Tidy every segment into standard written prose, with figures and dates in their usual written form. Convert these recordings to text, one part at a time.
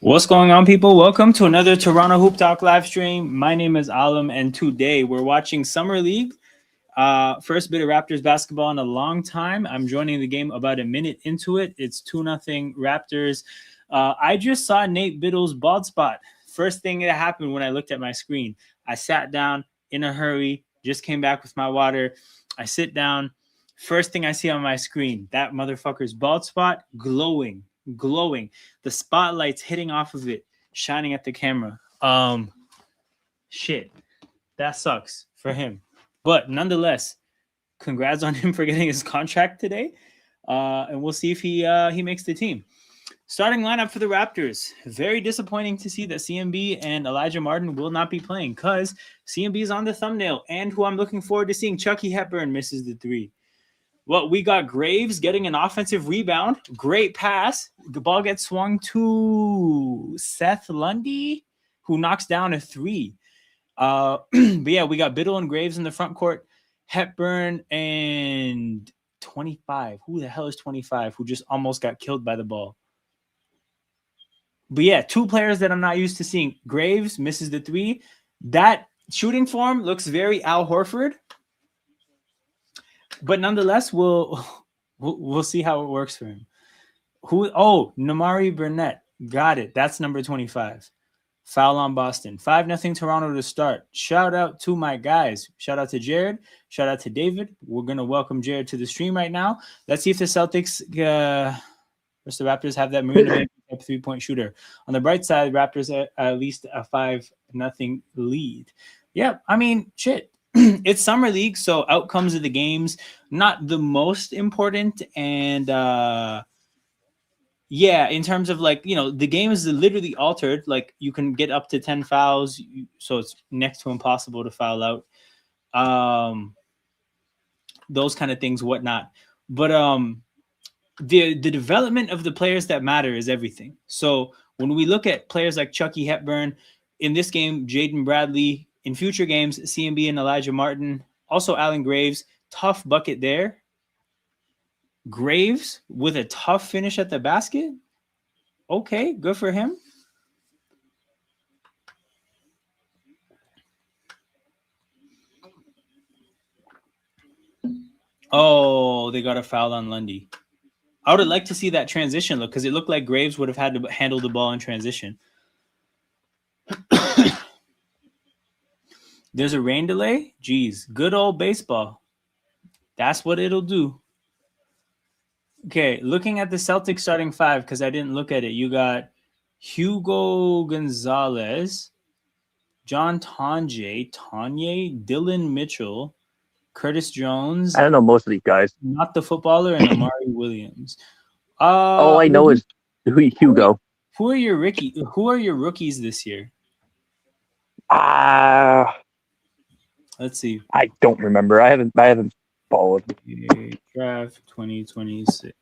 What's going on, people? Welcome to another Toronto Hoop Talk live stream. My name is Alam, and today we're watching Summer League. First bit of Raptors basketball in a long time. I'm joining the game about a minute into it. It's 2-0 Raptors. I just saw Nate Biddle's bald spot. First thing that happened when I looked at my screen. I sat down in a hurry, just came back with my water. I sit down. First thing I see on my screen, that motherfucker's bald spot glowing. The spotlight's hitting off of it, shining at the camera. Shit. That sucks for him. But nonetheless, congrats on him for getting his contract today. And we'll see if he makes the team. Starting lineup for the Raptors. Very disappointing to see that CMB and Elijah Martin will not be playing because CMB is on the thumbnail, and who I'm looking forward to seeing, Chucky Hepburn, misses the three. Well, we got Graves getting an offensive rebound. Great pass. The ball gets swung to Seth Lundy, who knocks down a three. But yeah, we got Biddle and Graves in the front court. Hepburn and 25. Who the hell is 25? Who just almost got killed by the ball. But yeah, two players that I'm not used to seeing. Graves misses the three. That shooting form looks very Al Horford. But nonetheless, we'll see how it works for him. Namari Burnett. Got it. That's number 25. Foul on Boston. 5-0 Toronto to start. Shout out to my guys. Shout out to Jared. Shout out to David. We're going to welcome Jared to the stream right now. Let's see if the Celtics versus the Raptors have that Marina Bay three-point shooter. On the bright side, Raptors at least a 5-0 lead. Yeah, I mean, shit. It's Summer League, so outcomes of the games, not the most important. And yeah, in terms of the game is literally altered. Like, you can get up to 10 fouls, so it's next to impossible to foul out. Those kind of things, whatnot. But the development of the players that matter is everything. So when we look at players like Chucky Hepburn, in this game, Jaden Bradley. In future games, CMB and Elijah Martin. Also, Allen Graves. Tough bucket there. Graves with a tough finish at the basket. Okay, good for him. Oh, they got a foul on Lundy. I would have liked to see that transition look because it looked like Graves would have had to handle the ball in transition. There's a rain delay. Jeez, good old baseball. That's what it'll do. Okay, looking at the Celtics starting five, because I didn't look at it. You got Hugo Gonzalez, John Tanye, Dylan Mitchell, Curtis Jones. I don't know most of these guys. Not the footballer, and Amari Williams. All I know is Hugo. Who are your rookies this year? Let's see. I don't remember. I haven't followed. Draft 2026.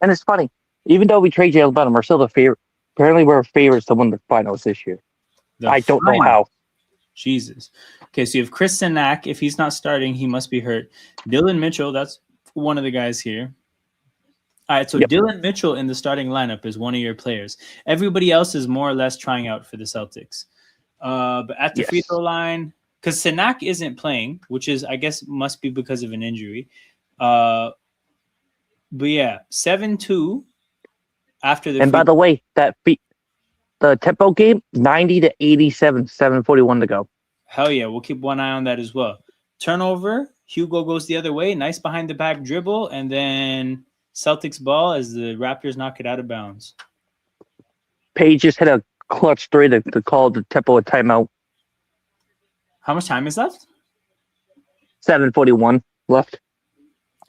And it's funny. Even though we trade Jalen Bottom, we're still the favorite. Apparently, we're favorites to win the finals this year. I don't know how. Jesus. Okay, so you have Chris Sinak. If he's not starting, he must be hurt. Dylan Mitchell, that's one of the guys here. All right, so Dylan Mitchell in the starting lineup is one of your players. Everybody else is more or less trying out for the Celtics. But at the free throw line, because Sinak isn't playing, which is, I guess, must be because of an injury. But yeah, 7-2 after the. And by the way, the tempo game, 90-87, 7:41 to go. Hell yeah, we'll keep one eye on that as well. Turnover, Hugo goes the other way, nice behind the back dribble, and then Celtics ball as the Raptors knock it out of bounds. Page just had a clutch three to call the tempo a timeout. How much time is left? 7:41 left.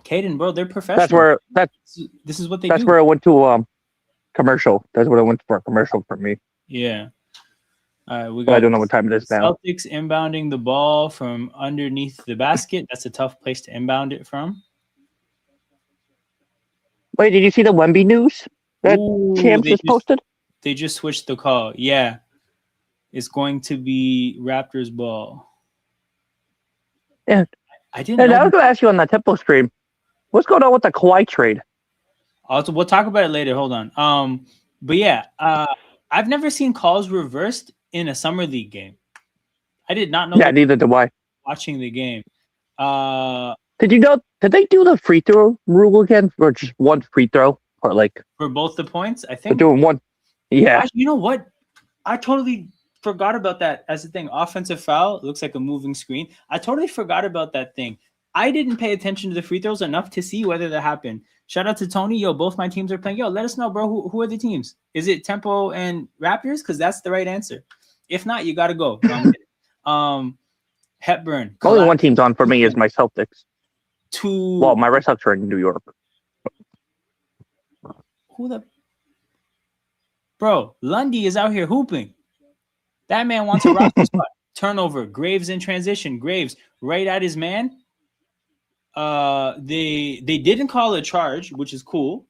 Caden, bro, they're professional. This is what they do. That's where I went to commercial. That's what I went for a commercial for me. Yeah. We got I don't know what time it is now. Celtics inbounding the ball from underneath the basket. That's a tough place to inbound it from. Wait, did you see the Wemby news that Champs just posted? They just switched the call. Yeah. It's going to be Raptors ball. Yeah. I didn't know. I was going to ask you on that tempo stream. What's going on with the Kawhi trade? We'll talk about it later. Hold on. But yeah, I've never seen calls reversed in a summer league game. I did not know Yeah, that neither do I. watching the game. For Did you know? Did they do the free throw rule again, or just one free throw, or like both the points, I they're think. doing one? Yeah. You know what? I totally forgot about that as a thing. Offensive foul looks like a moving screen. I totally forgot about that thing. I didn't pay attention to the free throws enough to see whether that happened. Shout out to Tony. Yo, both my teams are playing. Yo, let us know, bro. Who are the teams? Is it Tempo and Raptors? Because that's the right answer. If not, you got to go. No, I'm kidding. Hepburn. Only one team's on for me is my Celtics. Well, my Red Sox are in New York. Who the bro? Lundy is out here hooping. That man wants a roster spot. Turnover. Graves in transition. Graves right at his man. They didn't call a charge, which is cool.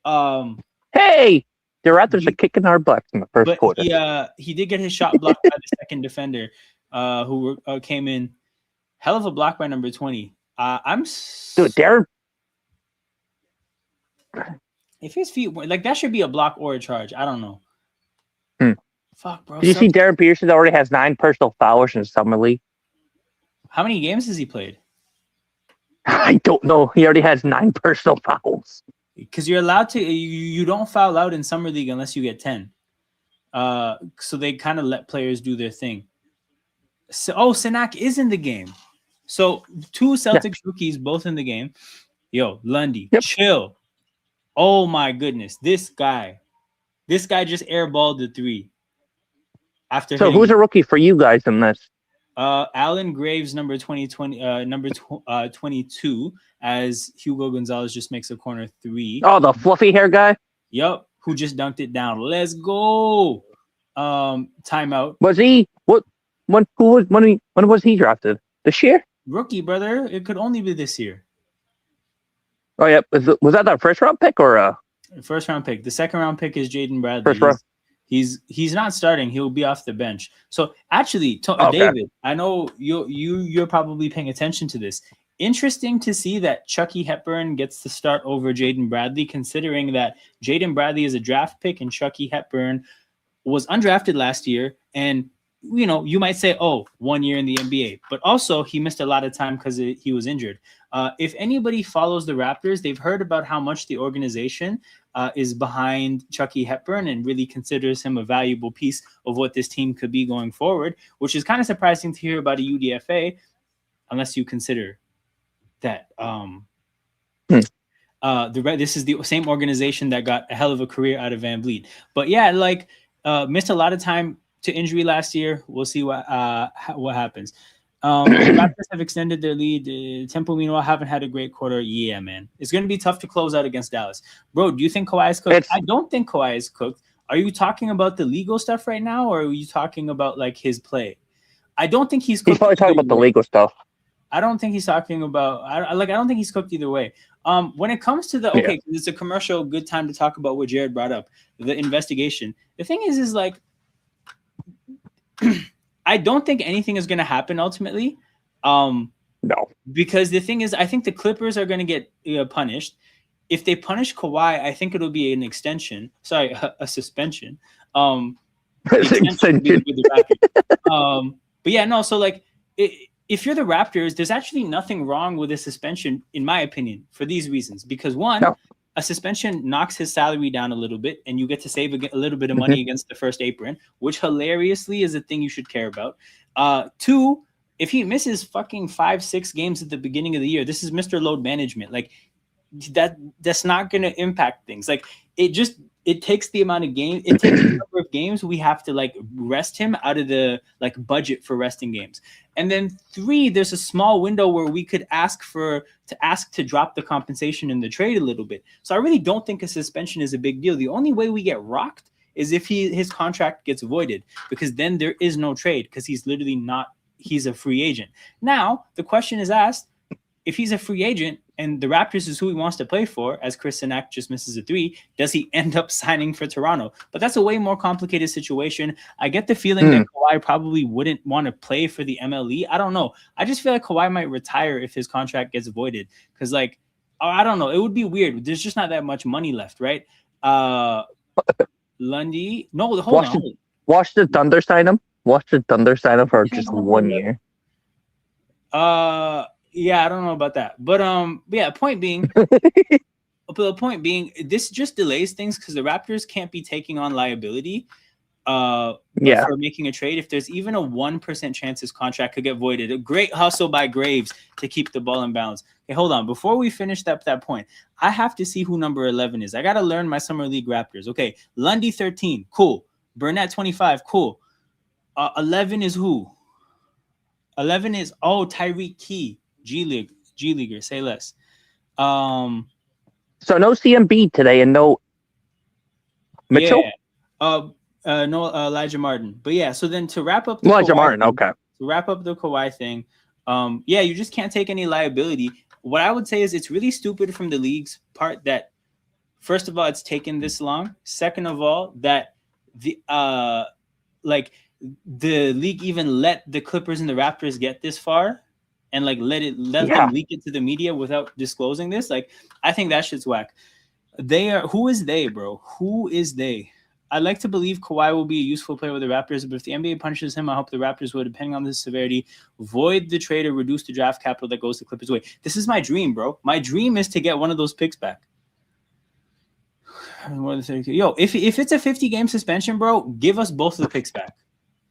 Hey, the Raptors are kicking our butts in the first quarter. He did get his shot blocked by the second defender, who came in. Hell of a block by number 20. Dude, Darren. If his feet like that should be a block or a charge. I don't know. Fuck, bro. Did you see Darren Peterson already has 9 personal fouls in the summer league? How many games has he played? I don't know. He already has 9 personal fouls. Because you're allowed to. You don't foul out in summer league unless you get 10. So they kind of let players do their thing. So, Sinak is in the game. So 2 Celtics rookies both in the game. Yo, Lundy, chill. Oh my goodness, this guy just airballed the 3. After so who's a rookie for you guys in this? Alan Graves, number 22, as Hugo Gonzalez just makes a corner 3. Oh, the fluffy hair guy? Yep, who just dunked it down. Let's go. Timeout. Was he when was he drafted? This year? Rookie, brother. It could only be this year. Oh yeah. Was that first round pick or first round pick? The second round pick is Jaden Bradley. First round. He's not starting. He'll be off the bench. So actually, David, I know you're probably paying attention to this. Interesting to see that Chucky Hepburn gets to start over Jaden Bradley, considering that Jaden Bradley is a draft pick and Chucky Hepburn was undrafted last year. And you might say, 1 year in the NBA, but also he missed a lot of time because he was injured. If anybody follows the Raptors, they've heard about how much the organization is behind Chucky Hepburn and really considers him a valuable piece of what this team could be going forward, which is kind of surprising to hear about a UDFA, unless you consider that this is the same organization that got a hell of a career out of Van Vliet. But yeah, missed a lot of time to injury last year. We'll see what happens. The Raptors have extended their lead. Temple, meanwhile, haven't had a great quarter. Yeah, man. It's going to be tough to close out against Dallas. Bro, do you think Kawhi is cooked? I don't think Kawhi is cooked. Are you talking about the legal stuff right now, or are you talking about, his play? I don't think he's cooked. He's probably talking about the legal stuff. I don't think he's talking about – I don't think he's cooked either way. When it comes to the – it's a commercial, good time to talk about what Jared brought up, the investigation. The thing is I don't think anything is going to happen ultimately. No. Because the thing is, I think the Clippers are going to get punished. If they punish Kawhi, I think it'll be an extension. Sorry, a suspension. Extension. But yeah, no, so if you're the Raptors, there's actually nothing wrong with a suspension, in my opinion, for these reasons. Because one, a suspension knocks his salary down a little bit, and you get to save a little bit of money against the first apron, which hilariously is a thing you should care about. 2, if he misses fucking 5-6 games at the beginning of the year, this is Mr. Load Management. That's not going to impact things. It takes the amount of games, it takes the number of games we have to rest him out of the budget for resting games. And then 3, there's a small window where we could ask to drop the compensation in the trade a little bit. So I really don't think a suspension is a big deal. The only way we get rocked is if his contract gets voided, because then there is no trade, because he's a free agent. Now the question is asked, if he's a free agent and the Raptors is who he wants to play for, as Chris Sinak just misses a 3, does he end up signing for Toronto? But that's a way more complicated situation. I get the feeling that Kawhi probably wouldn't want to play for the MLE. I don't know. I just feel like Kawhi might retire if his contract gets voided. Because, I don't know. It would be weird. There's just not that much money left, right? Well, Lundy. No, hold on. Watch the Thunder sign him. Watch the Thunder sign him for just 1 year. Yeah, I don't know about that, but yeah. Point being, this just delays things because the Raptors can't be taking on liability. For making a trade, if there's even a 1% chance his contract could get voided. A great hustle by Graves to keep the ball in bounds. Okay, hold on. Before we finish that point, I have to see who number 11 is. I got to learn my Summer League Raptors. Okay, Lundy 13, cool. Burnett 25, cool. 11 is who? 11 is Tyreek Key, G Leaguer. Say less. So no CMB today and no Mitchell. Yeah. No Elijah Martin. But yeah, so then to wrap up Elijah Martin, okay. To wrap up the Kawhi thing, yeah, you just can't take any liability. What I would say is it's really stupid from the league's part that, first of all, it's taken this long. Second of all, that the league even let the Clippers and the Raptors get this far and let them leak it to the media without disclosing this. I think that shit's whack. Who is they, bro? Who is they? I'd like to believe Kawhi will be a useful player with the Raptors, but if the NBA punishes him, I hope the Raptors will, depending on the severity, void the trade or reduce the draft capital that goes the Clippers' way. This is my dream, bro. My dream is to get one of those picks back. More than 30. Yo, if it's a 50-game suspension, bro, give us both of the picks back.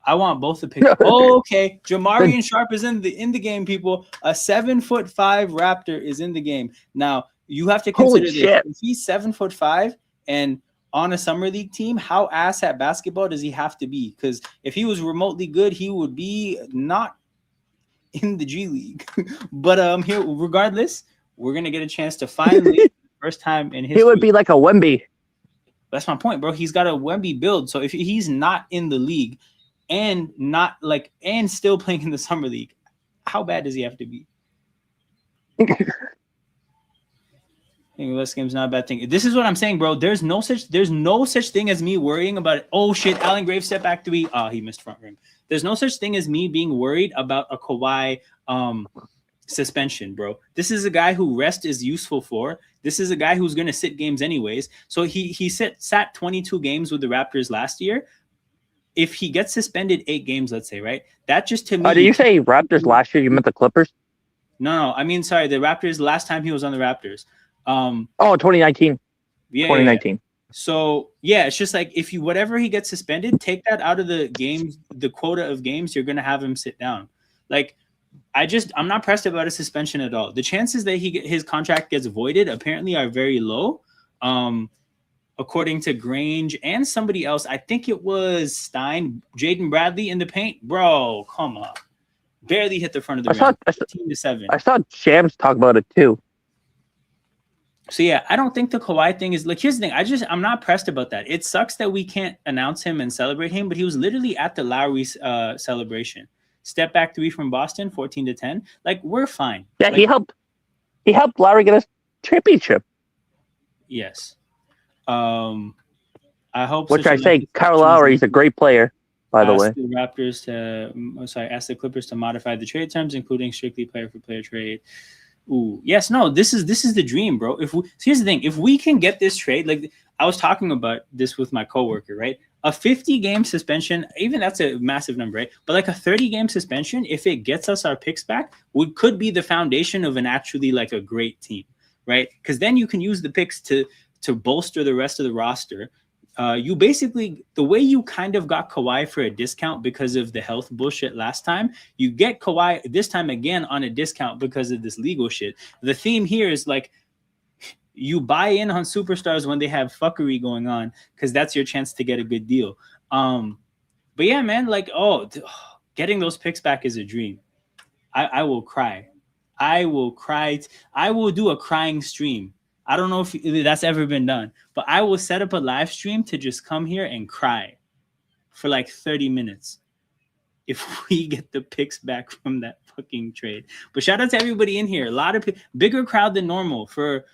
I want both the picks. Okay, Jamarian Sharp is in the game, people. A 7'5" Raptor is in the game. Now you have to consider this. If he's 7'5" and on a summer league team, how ass at basketball does he have to be? Because if he was remotely good, he would be not in the G League. But here, regardless, we're gonna get a chance to finally, first time in history. He would be like a Wemby. That's my point, bro. He's got a Wemby build. So if he's not in the league and and still playing in the summer league, how bad does he have to be? Less game's not a bad thing. This is what I'm saying, bro. There's no such thing as me worrying about it. Oh shit, Allen Graves step back 3. He missed front rim. There's no such thing as me being worried about a Kawhi suspension, bro. This is a guy who rest is useful for. This is a guy who's gonna sit games anyways. So he sat 22 games with the Raptors last year. If he gets suspended 8 games, let's say, right? That just to me. Did you say Raptors last year? You meant the Clippers? No. I mean, sorry, the Raptors last time he was on the Raptors. 2019. Yeah, 2019. Yeah. So yeah, it's just if whatever he gets suspended, take that out of the games, the quota of games, you're gonna have him sit down. I'm not pressed about a suspension at all. The chances that his contract gets voided apparently are very low. According to Grange and somebody else, I think it was Stein, Jaden Bradley in the paint. Bro, come on. Barely hit the front of the rim. 15-7. I saw Shams talk about it too. So yeah, I don't think the Kawhi thing is here's the thing. I'm not pressed about that. It sucks that we can't announce him and celebrate him, but he was literally at the Lowry celebration. Step back 3 from Boston, 14-10. We're fine. Yeah, he helped Lowry get a championship. Yes. I hope. Which I say, Kyle Lowry is a great player, by the way. Ask the Clippers to modify the trade terms, including strictly player-for-player trade. Ooh, yes, no, this is the dream, bro. Here's the thing, if we can get this trade, I was talking about this with my coworker, right? A 50-game suspension, even that's a massive number, right? But a 30-game suspension, if it gets us our picks back, could be the foundation of an actually a great team, right? Because then you can use the picks to bolster the rest of the roster. You basically, the way you kind of got Kawhi for a discount because of the health bullshit last time, you get Kawhi this time again on a discount because of this legal shit. The theme here is you buy in on superstars when they have fuckery going on because that's your chance to get a good deal. But yeah, man, getting those picks back is a dream. I will cry. I will cry. I will do a crying stream. I don't know if that's ever been done, but I will set up a live stream to just come here and cry for 30 minutes if we get the picks back from that fucking trade. But shout out to everybody in here. A lot of bigger crowd than normal for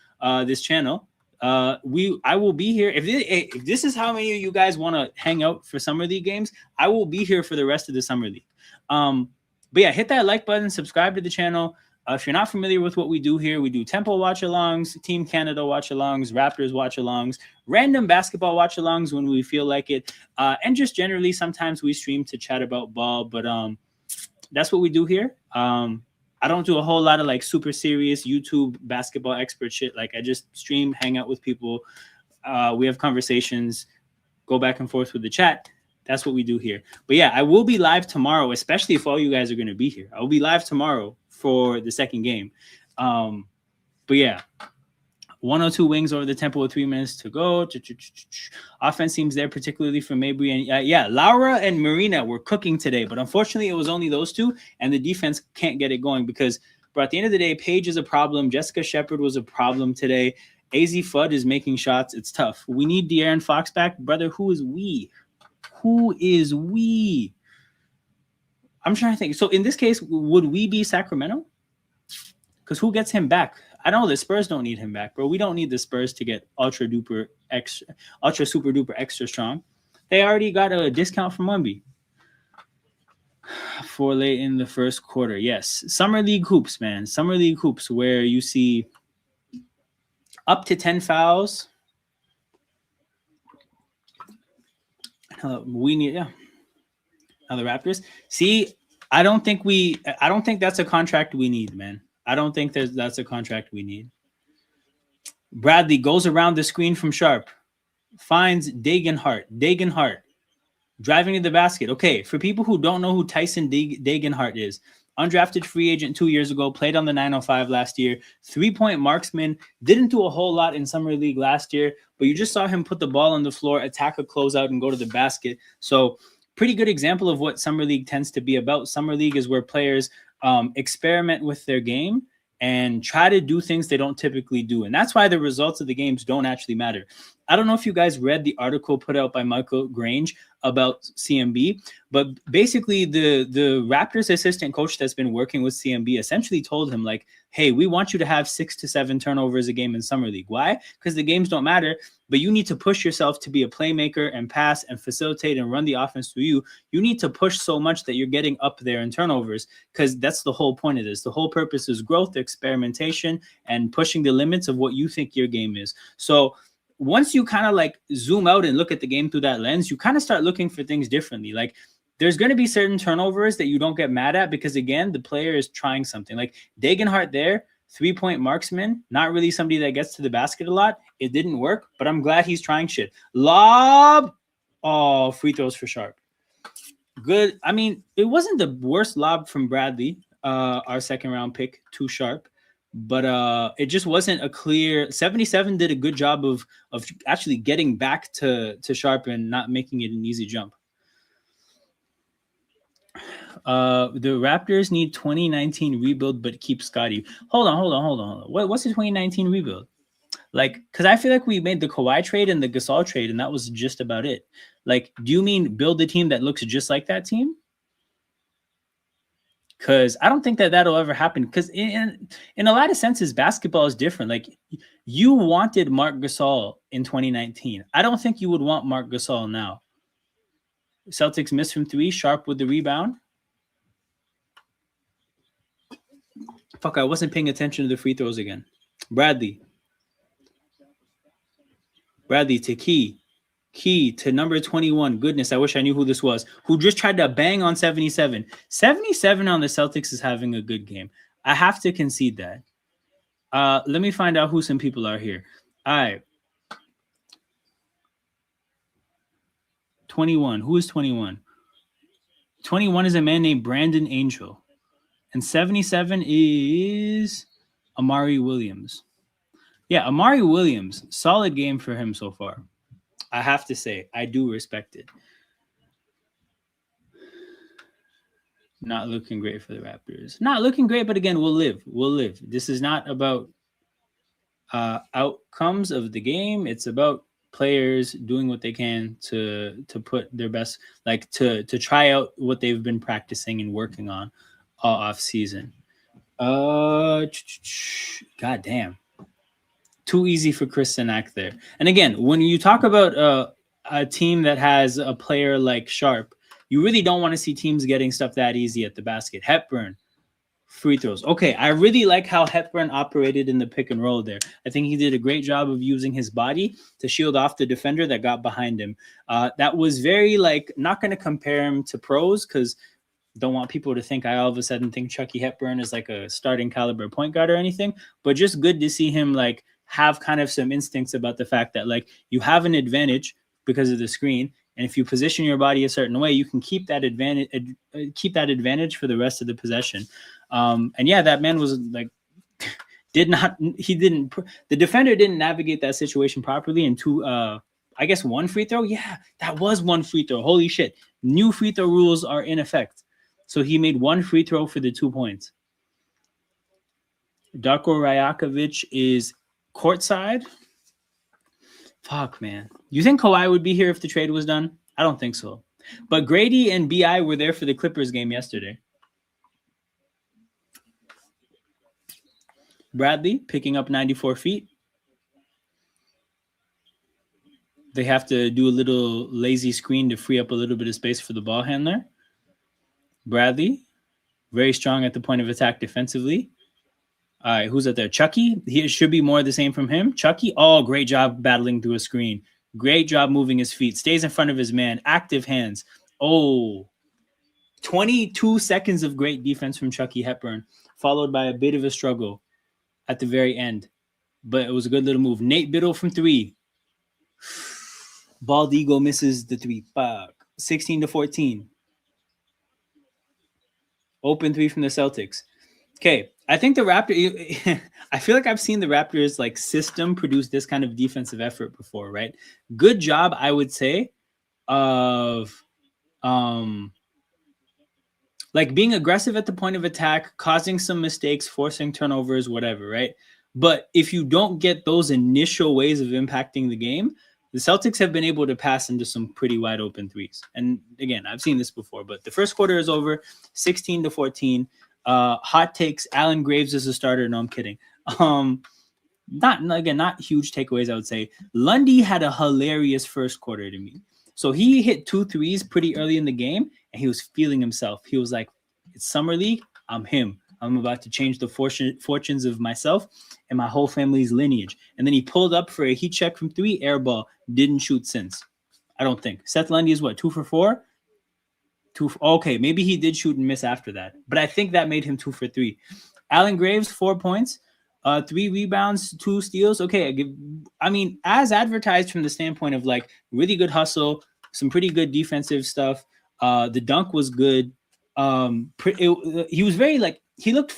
this channel. I will be here. If this is how many of you guys want to hang out for summer league games, I will be here for the rest of the summer league. But yeah, hit that like button, subscribe to the channel. If you're not familiar with what we do here, we do Temple watch-alongs, Team Canada watch-alongs, Raptors watch-alongs, random basketball watch-alongs when we feel like it, and just generally sometimes we stream to chat about ball. But that's what we do here. I don't do a whole lot of like super serious YouTube basketball expert shit. Like I just stream, hang out with people. We have conversations, go back and forth with the chat. That's what we do here. But yeah, I will be live tomorrow, especially if all you guys are going to be here. I will be live tomorrow for the second game. But yeah, 102 wings over the Temple with 3 minutes to go. Offense seems there, particularly for Mabry. And yeah, Laura and Marina were cooking today, but unfortunately it was only those two, and the defense can't get it going because, bro, at the end of the day, Paige is a problem. Jessica Shepard was a problem today. AZ Fudd is making shots. It's tough. We need De'Aaron Fox back. Brother, who is we? Who is we? I'm trying to think. So in this case, would we be Sacramento? Because who gets him back? I know the Spurs don't need him back, bro. We don't need the Spurs to get ultra super duper extra strong. They already got a discount from Wemby for late in the first quarter. Yes, summer league hoops, man. Summer league hoops where you see up to 10 fouls. We need, yeah. Now the Raptors. See, I don't think that's a contract we need, man. I don't think that's a contract we need. Bradley goes around the screen from Sharp, finds Dagenhart driving to the basket. Okay, for people who don't know who Tyson Dagenhart is, undrafted free agent 2 years ago, played on the 905 last year, 3-point marksman, didn't do a whole lot in summer league last year, but you just saw him put the ball on the floor, attack a closeout, and go to the basket. So pretty good example of what summer league tends to be about. Summer league is where players experiment with their game and try to do things they don't typically do. And that's why the results of the games don't actually matter. I don't know if you guys read the article put out by Michael Grange about CMB, but basically the Raptors assistant coach that's been working with CMB essentially told him like, hey, we want you to have 6 to 7 turnovers a game in summer league. Why? Because the games don't matter, but you need to push yourself to be a playmaker and pass and facilitate and run the offense through you. You need to push so much that you're getting up there in turnovers, because that's the whole point of this. The whole purpose is growth, experimentation, and pushing the limits of what you think your game is. So once you kind of like zoom out and look at the game through that lens, you kind of start looking for things differently. Like there's going to be certain turnovers that you don't get mad at because, again, the player is trying something. Like Dagenhart there, 3-point marksman, not really somebody that gets to the basket a lot. It didn't work, but I'm glad he's trying shit. Lob. Oh, free throws for Sharp. Good. I mean, it wasn't the worst lob from Bradley, our second round pick, to Sharp. But it just wasn't a clear. 77 did a good job of actually getting back to Sharp and not making it an easy jump. The Raptors need 2019 rebuild, but keep Scotty. Hold on. What's the 2019 rebuild? Like, because I feel like we made the Kawhi trade and the Gasol trade, and that was just about it. Like, do you mean build a team that looks just like that team? Because I don't think that'll ever happen. Because in a lot of senses, basketball is different. Like, you wanted Marc Gasol in 2019. I don't think you would want Marc Gasol now. Celtics missed from 3. Sharp with the rebound. Fuck, I wasn't paying attention to the free throws again. Bradley to Key to number 21. Goodness, I wish I knew who this was. Who just tried to bang on 77. 77 on the Celtics is having a good game. I have to concede that. Let me find out who some people are here. All right. 21. Who is 21? 21 is a man named Brandon Angel. And 77 is Amari Williams. Yeah, Amari Williams. Solid game for him so far. I have to say, I do respect it. Not looking great for the Raptors. Not looking great, but again, we'll live. This is not about outcomes of the game. It's about players doing what they can to put their best, like to try out what they've been practicing and working on all off season. God damn. Too easy for Chris Sinak there. And again, when you talk about a team that has a player like Sharp, you really don't want to see teams getting stuff that easy at the basket. Hepburn. free throws. Okay, I really like how Hepburn operated in the pick and roll there. I think he did a great job of using his body to shield off the defender that got behind him. That was very, like, not going to compare him to pros because don't want people to think I all of a sudden think Chucky Hepburn is like a starting caliber point guard or anything, but just good to see him like have kind of some instincts about the fact that like you have an advantage because of the screen. And if you position your body a certain way, you can keep that advantage for the rest of the possession. And yeah, that man was like, the defender didn't navigate that situation properly. And I guess one free throw. Yeah, that was one free throw. Holy shit. New free throw rules are in effect. So he made one free throw for the 2 points. Darko Rajakovic is courtside. Fuck, man. You think Kawhi would be here if the trade was done? I don't think so. But Grady and BI were there for the Clippers game yesterday. Bradley picking up 94 feet. They have to do a little lazy screen to free up a little bit of space for the ball handler. Bradley, very strong at the point of attack defensively. All right, who's up there? Chucky. He should be more the same from him. Chucky, oh, great job battling through a screen. Great job moving his feet. Stays in front of his man. Active hands. Oh, 22 seconds of great defense from Chucky Hepburn, followed by a bit of a struggle at the very end. But it was a good little move. Nate Biddle from 3. Bald Eagle misses the 3. Fuck. 16-14. Open 3 from the Celtics. Okay, I think the Raptors. I feel like I've seen the Raptors like system produce this kind of defensive effort before, right? Good job, I would say, of like being aggressive at the point of attack, causing some mistakes, forcing turnovers, whatever, right? But if you don't get those initial ways of impacting the game, the Celtics have been able to pass into some pretty wide open threes. And again, I've seen this before, but the first quarter is over, 16-14. Hot takes. Alan Graves is a starter. No, I'm kidding. Not huge takeaways, I would say. Lundy had a hilarious first quarter to me. So he hit 2 threes pretty early in the game, and he was feeling himself. He was like, it's Summer League. I'm him. I'm about to change the fortunes of myself and my whole family's lineage. And then he pulled up for a heat check from 3, air ball. Didn't shoot since. I don't think. Seth Lundy is what, 2 for 4? Okay, maybe he did shoot and miss after that, but I think that made him 2 for 3. Alan Graves, 4 points, 3 rebounds, 2 steals. Okay, I mean, as advertised from the standpoint of like really good hustle, some pretty good defensive stuff. The dunk was good. He was very like he looked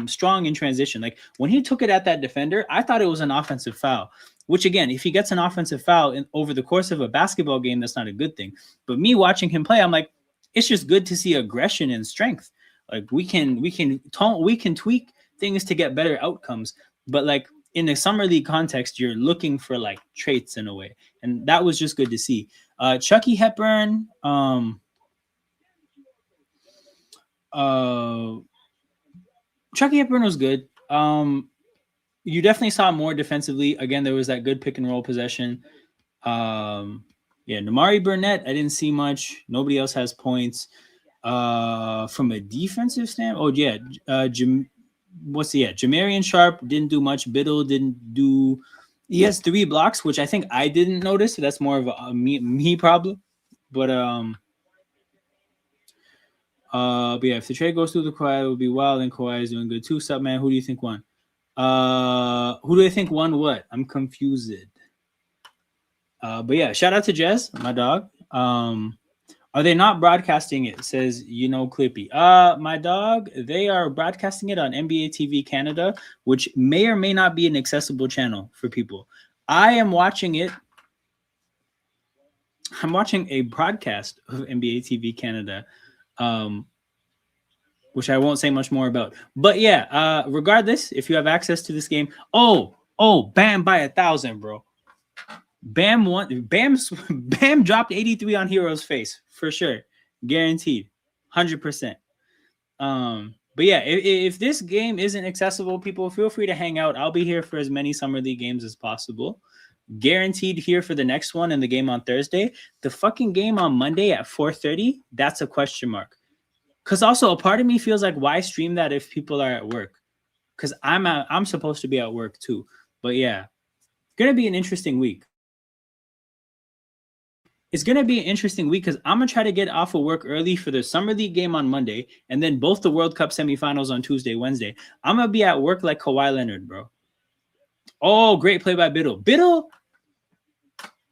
strong in transition. Like when he took it at that defender, I thought it was an offensive foul. Which again, if he gets an offensive foul over the course of a basketball game, that's not a good thing. But me watching him play, I'm like, it's just good to see aggression and strength. Like we can tweak things to get better outcomes. But like in the summer league context, you're looking for like traits in a way, and that was just good to see. Chucky Hepburn, Chucky Hepburn was good. You definitely saw more defensively. Again, there was that good pick and roll possession. Namari Burnett, I didn't see much. Nobody else has points. From a defensive standpoint, Jamarian Sharp didn't do much. Biddle didn't do. He has 3 blocks, which I think I didn't notice. So that's more of a me problem. But if the trade goes through the Kawhi, it would be wild, and Kawhi is doing good too. Sup, man? Who do you think won? Who do I think won what? I'm confused. But yeah, shout out to Jez, my dog. Are they not broadcasting it? Says Clippy. My dog, they are broadcasting it on NBA TV Canada, which may or may not be an accessible channel for people. I am watching it. I'm watching a broadcast of NBA TV Canada, which I won't say much more about. But yeah, regardless, if you have access to this game, Bam by 1,000, bro. Bam dropped 83 on Hero's face for sure, guaranteed, 100%. But yeah, if this game isn't accessible, people feel free to hang out. I'll be here for as many summer league games as possible. Guaranteed here for the next one and the game on Thursday. The fucking game on Monday at 4:30, that's a question mark. Because also a part of me feels like, why stream that if people are at work? Because I'm supposed to be at work too. But yeah, gonna be an interesting week. It's gonna be an interesting week because I'm gonna try to get off of work early for the summer league game on Monday, and then both the World Cup semifinals on Tuesday, Wednesday. I'm gonna be at work like Kawhi Leonard, bro. Oh, great play by Biddle. Biddle,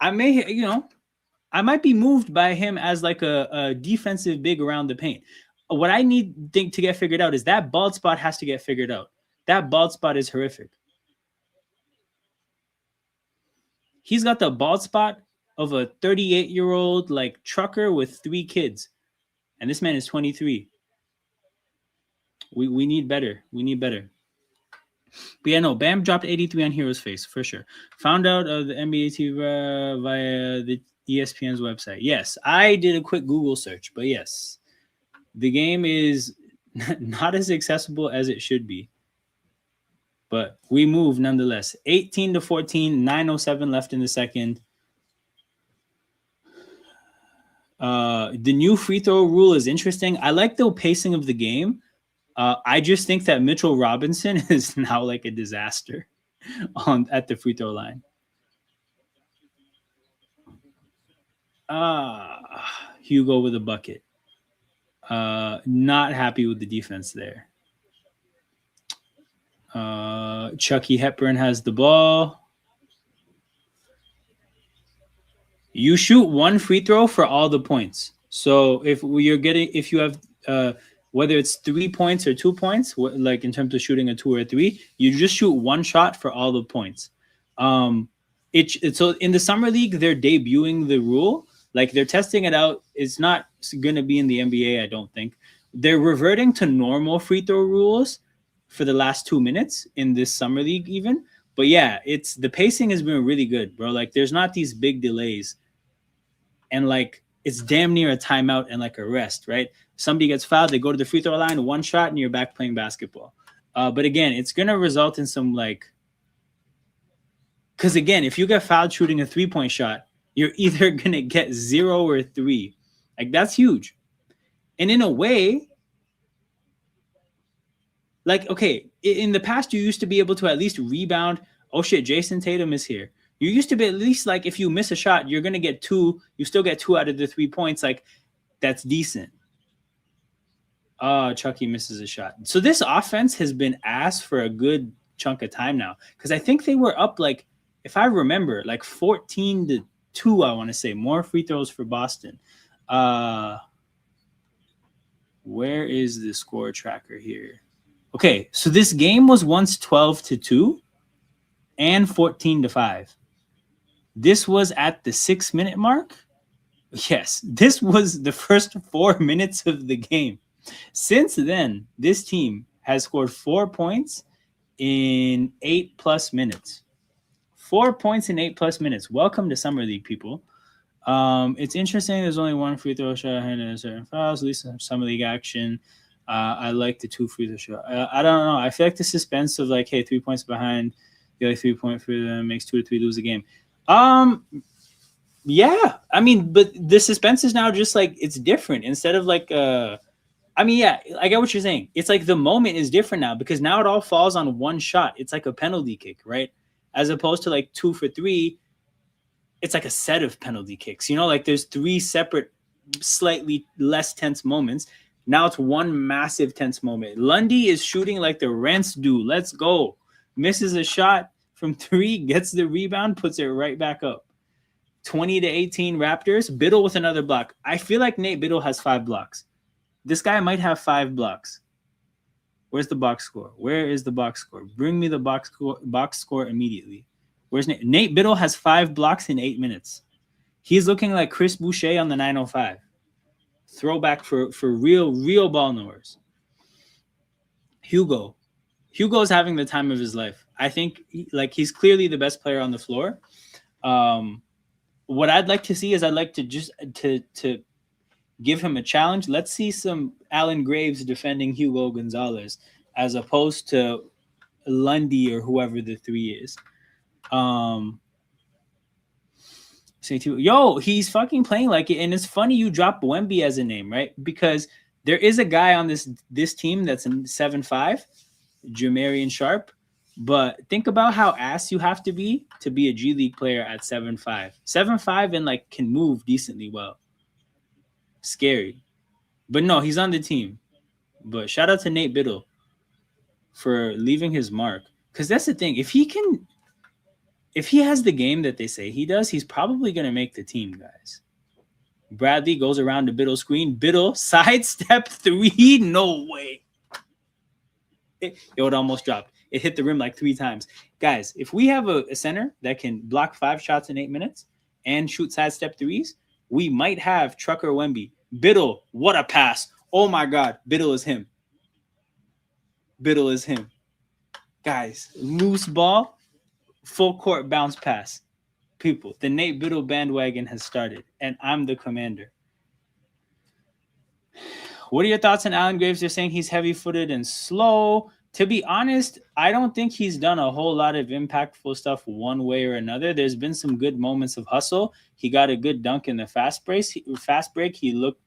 I might be moved by him as like a defensive big around the paint. What I think to get figured out is that bald spot has to get figured out. That bald spot is horrific. He's got the bald spot of a 38-year-old like trucker with 3 kids. And this man is 23. We need better. We need better. But yeah, no, Bam dropped 83 on Hero's face for sure. Found out of the NBA TV via the ESPN's website. Yes, I did a quick Google search, but yes, the game is not as accessible as it should be. But we move nonetheless. 18-14, 9:07 left in the second. The new free throw rule is interesting. I like the pacing of the game. I just think that Mitchell Robinson is now like a disaster at the free throw line. Hugo with a bucket. Not happy with the defense there. Chucky Hepburn has the ball. You shoot 1 free throw for all the points. So if you have whether it's 3 points or 2 points, like in terms of shooting a 2 or a 3, you just shoot 1 shot for all the points. So in the summer league, they're debuting the rule. Like they're testing it out. It's not going to be in the NBA, I don't think. They're reverting to normal free throw rules for the last 2 minutes in this summer league even. But yeah, the pacing has been really good, bro. Like there's not these big delays. And like it's damn near a timeout and like a rest, right? Somebody gets fouled, they go to the free throw line, 1 shot, and you're back playing basketball. But again, it's going to result in some like, because again, if you get fouled shooting a 3-point shot, you're either going to get 0 or 3. Like that's huge. And in a way, like, okay, in the past, you used to be able to at least rebound. Oh shit, Jason Tatum is here. You used to be at least like, if you miss a shot, you're going to get 2. You still get 2 out of the 3 points. Like that's decent. Chucky misses a shot. So this offense has been ass for a good chunk of time now. Because I think they were up like, if I remember, like 14-2, I want to say. More free throws for Boston. Where is the score tracker here? Okay, so this game was once 12-2 and 14-5. This was at the 6-minute mark. Yes, this was the first 4 minutes of the game. Since then, this team has scored 4 points in 8+ minutes. 4 points in 8+ minutes. Welcome to Summer League, people. It's interesting. There's only 1 free throw shot ahead of certain fouls. At least in Summer League action. I like the 2 free throw shot. I don't know. I feel like the suspense of like, hey, 3 points behind, the other 3-point free throw makes 2 to 3 lose the game. Yeah. I mean, but the suspense is now just like it's different instead of like I mean, yeah, I get what you're saying. It's like the moment is different now because now it all falls on 1 shot. It's like a penalty kick, right? As opposed to like 2 for 3, it's like a set of penalty kicks. You know, like there's 3 separate, slightly less tense moments. Now it's 1 massive tense moment. Lundy is shooting like the Rents do. Let's go. Misses a shot from 3, gets the rebound, puts it right back up. 20-18 Raptors. Biddle with another block. I feel like Nate Biddle has 5 blocks. This guy might have 5 blocks. Where's the box score? Where is the box score? Bring me the box score immediately. Where's Nate? Nate Biddle has 5 blocks in 8 minutes. He's looking like Chris Boucher on the 905. Throwback for real ball knowers. Hugo's having the time of his life. I think he's clearly the best player on the floor. What I'd like to see is I'd like to just to give him a challenge. Let's see some Alan Graves defending Hugo Gonzalez as opposed to Lundy or whoever the 3 is. Say to yo, he's fucking playing like it, and it's funny you drop Wemby as a name, right? Because There is a guy on this team that's in 7'5", Jamarian Sharp. But think about how ass you have to be a G League player at 7'5". 7'5" and like can move decently well. Scary. But no, he's on the team. But shout out to Nate Biddle for leaving his mark. Because that's the thing. If he has the game that they say he does, he's probably gonna make the team, guys. Bradley goes around the Biddle screen. Biddle sidestep 3. No way. It almost dropped. It hit the rim like 3 times. Guys, if we have a center that can block 5 shots in 8 minutes and shoot sidestep 3s, we might have Trucker Wemby. Biddle, what a pass. Oh my God. Biddle is him. Biddle is him. Guys, loose ball, full court bounce pass. People, the Nate Biddle bandwagon has started, and I'm the commander. What are your thoughts on Allen Graves? They're saying he's heavy-footed and slow. To be honest, I don't think he's done a whole lot of impactful stuff one way or another. There's been some good moments of hustle. He got a good dunk in the fast break. He looked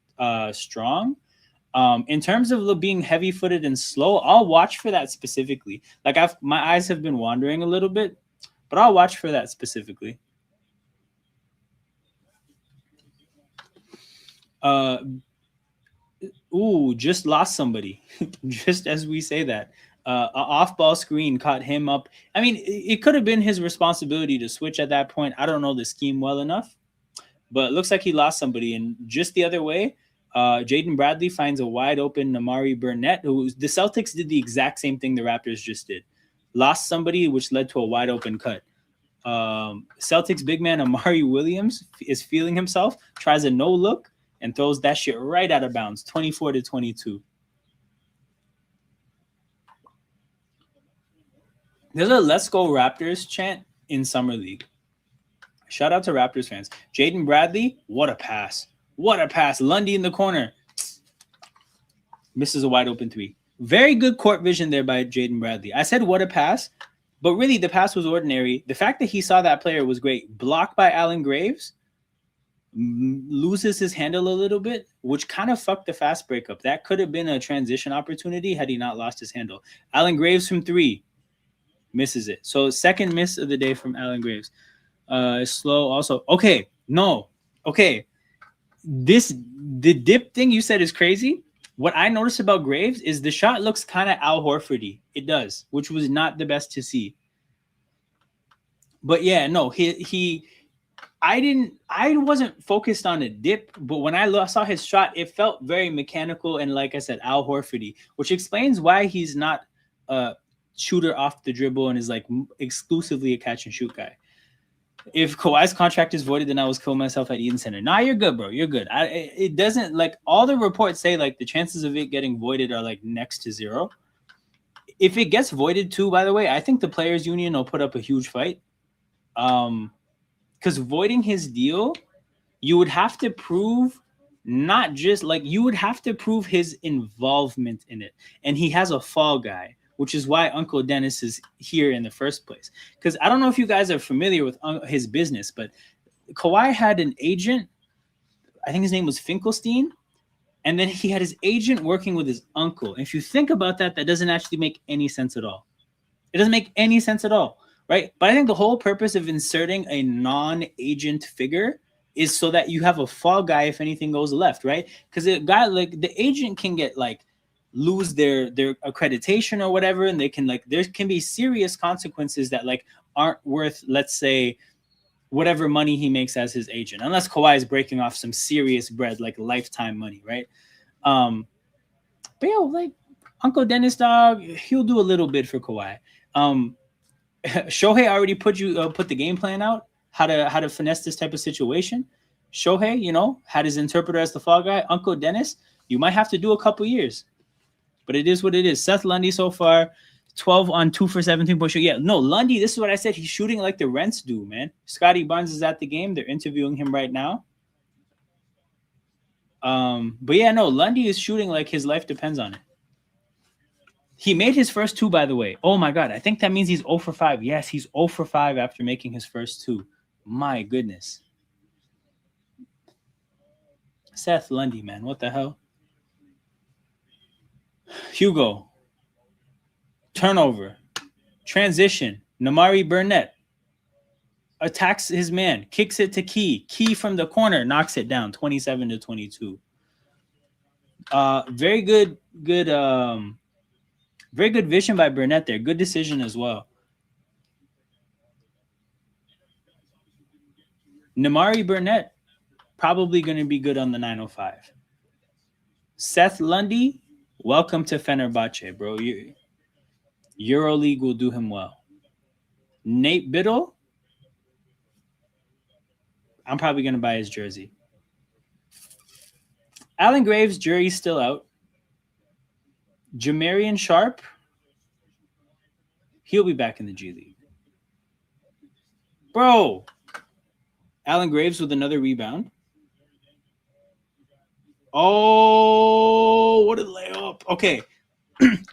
strong. In terms of being heavy-footed and slow, I'll watch for that specifically. Like my eyes have been wandering a little bit, but I'll watch for that specifically. Just lost somebody. Just as we say that. An off-ball screen caught him up. I mean, it could have been his responsibility to switch at that point. I don't know the scheme well enough, but it looks like he lost somebody. And just the other way, Jaden Bradley finds a wide-open Amari Burnett. The Celtics did the exact same thing the Raptors just did. Lost somebody, which led to a wide-open cut. Celtics big man Amari Williams is feeling himself, tries a no-look, and throws that shit right out of bounds, 24-22. There's a "Let's Go Raptors" chant in Summer League. Shout out to Raptors fans. Jaden Bradley, what a pass. What a pass. Lundy in the corner. Misses a wide open 3. Very good court vision there by Jaden Bradley. I said what a pass, but really the pass was ordinary. The fact that he saw that player was great. Blocked by Allen Graves. Loses his handle a little bit, which kind of fucked the fast breakup. That could have been a transition opportunity had he not lost his handle. Allen Graves from 3. Misses it. So second miss of the day from Allen Graves. Slow also. Okay. No. Okay. The dip thing you said is crazy. What I noticed about Graves is the shot looks kind of Al Horfordy. It does, which was not the best to see. But yeah, no, I wasn't focused on a dip, but when I saw his shot, it felt very mechanical and, like I said, Al Horfordy, which explains why he's not shooter off the dribble and is like exclusively a catch and shoot guy. If Kawhi's contract is voided, then I was kill myself at Eden Center. Nah, you're good, bro. You're good. It doesn't, like, all the reports say like the chances of it getting voided are like next to 0. If it gets voided too, by the way, I think the players union will put up a huge fight. Because voiding his deal, you would have to prove not just like you would have to prove his involvement in it, and he has a fall guy, which is why Uncle Dennis is here in the first place. Because I don't know if you guys are familiar with his business, but Kawhi had an agent. I think his name was Finkelstein. And then he had his agent working with his uncle. And if you think about that, that doesn't actually make any sense at all. It doesn't make any sense at all, right? But I think the whole purpose of inserting a non-agent figure is so that you have a fall guy if anything goes left, right? Because a guy like the agent can get like lose their accreditation or whatever, and they can like there can be serious consequences that like aren't worth, let's say, whatever money he makes as his agent, unless Kawhi is breaking off some serious bread, like lifetime money, right? But yo, like Uncle Dennis, dog, he'll do a little bit for Kawhi. Shohei already put the game plan out how to finesse this type of situation. Shohei, had his interpreter as the fall guy. Uncle Dennis, you might have to do a couple years, but it is what it is. Seth Lundy so far, 12 on 2 for 17 point shoot. Yeah, no, Lundy, this is what I said. He's shooting like the Rents do, man. Scotty Barnes is at the game. They're interviewing him right now. But yeah, no, Lundy is shooting like his life depends on it. He made his first 2, by the way. Oh my God, I think that means he's 0 for 5. Yes, he's 0 for 5 after making his first 2. My goodness. Seth Lundy, man, what the hell? Hugo. Turnover. Transition. Namari Burnett attacks his man, kicks it to Key. Key from the corner knocks it down, 27-22. Very good vision by Burnett there. Good decision as well. Namari Burnett probably going to be good on the 905. Seth Lundy, welcome to Fenerbahce, bro. EuroLeague will do him well. Nate Biddle, I'm probably going to buy his jersey. Alan Graves' jury's still out. Jamarian Sharp, he'll be back in the G League. Bro, Alan Graves with another rebound. Oh, what a layup. Okay.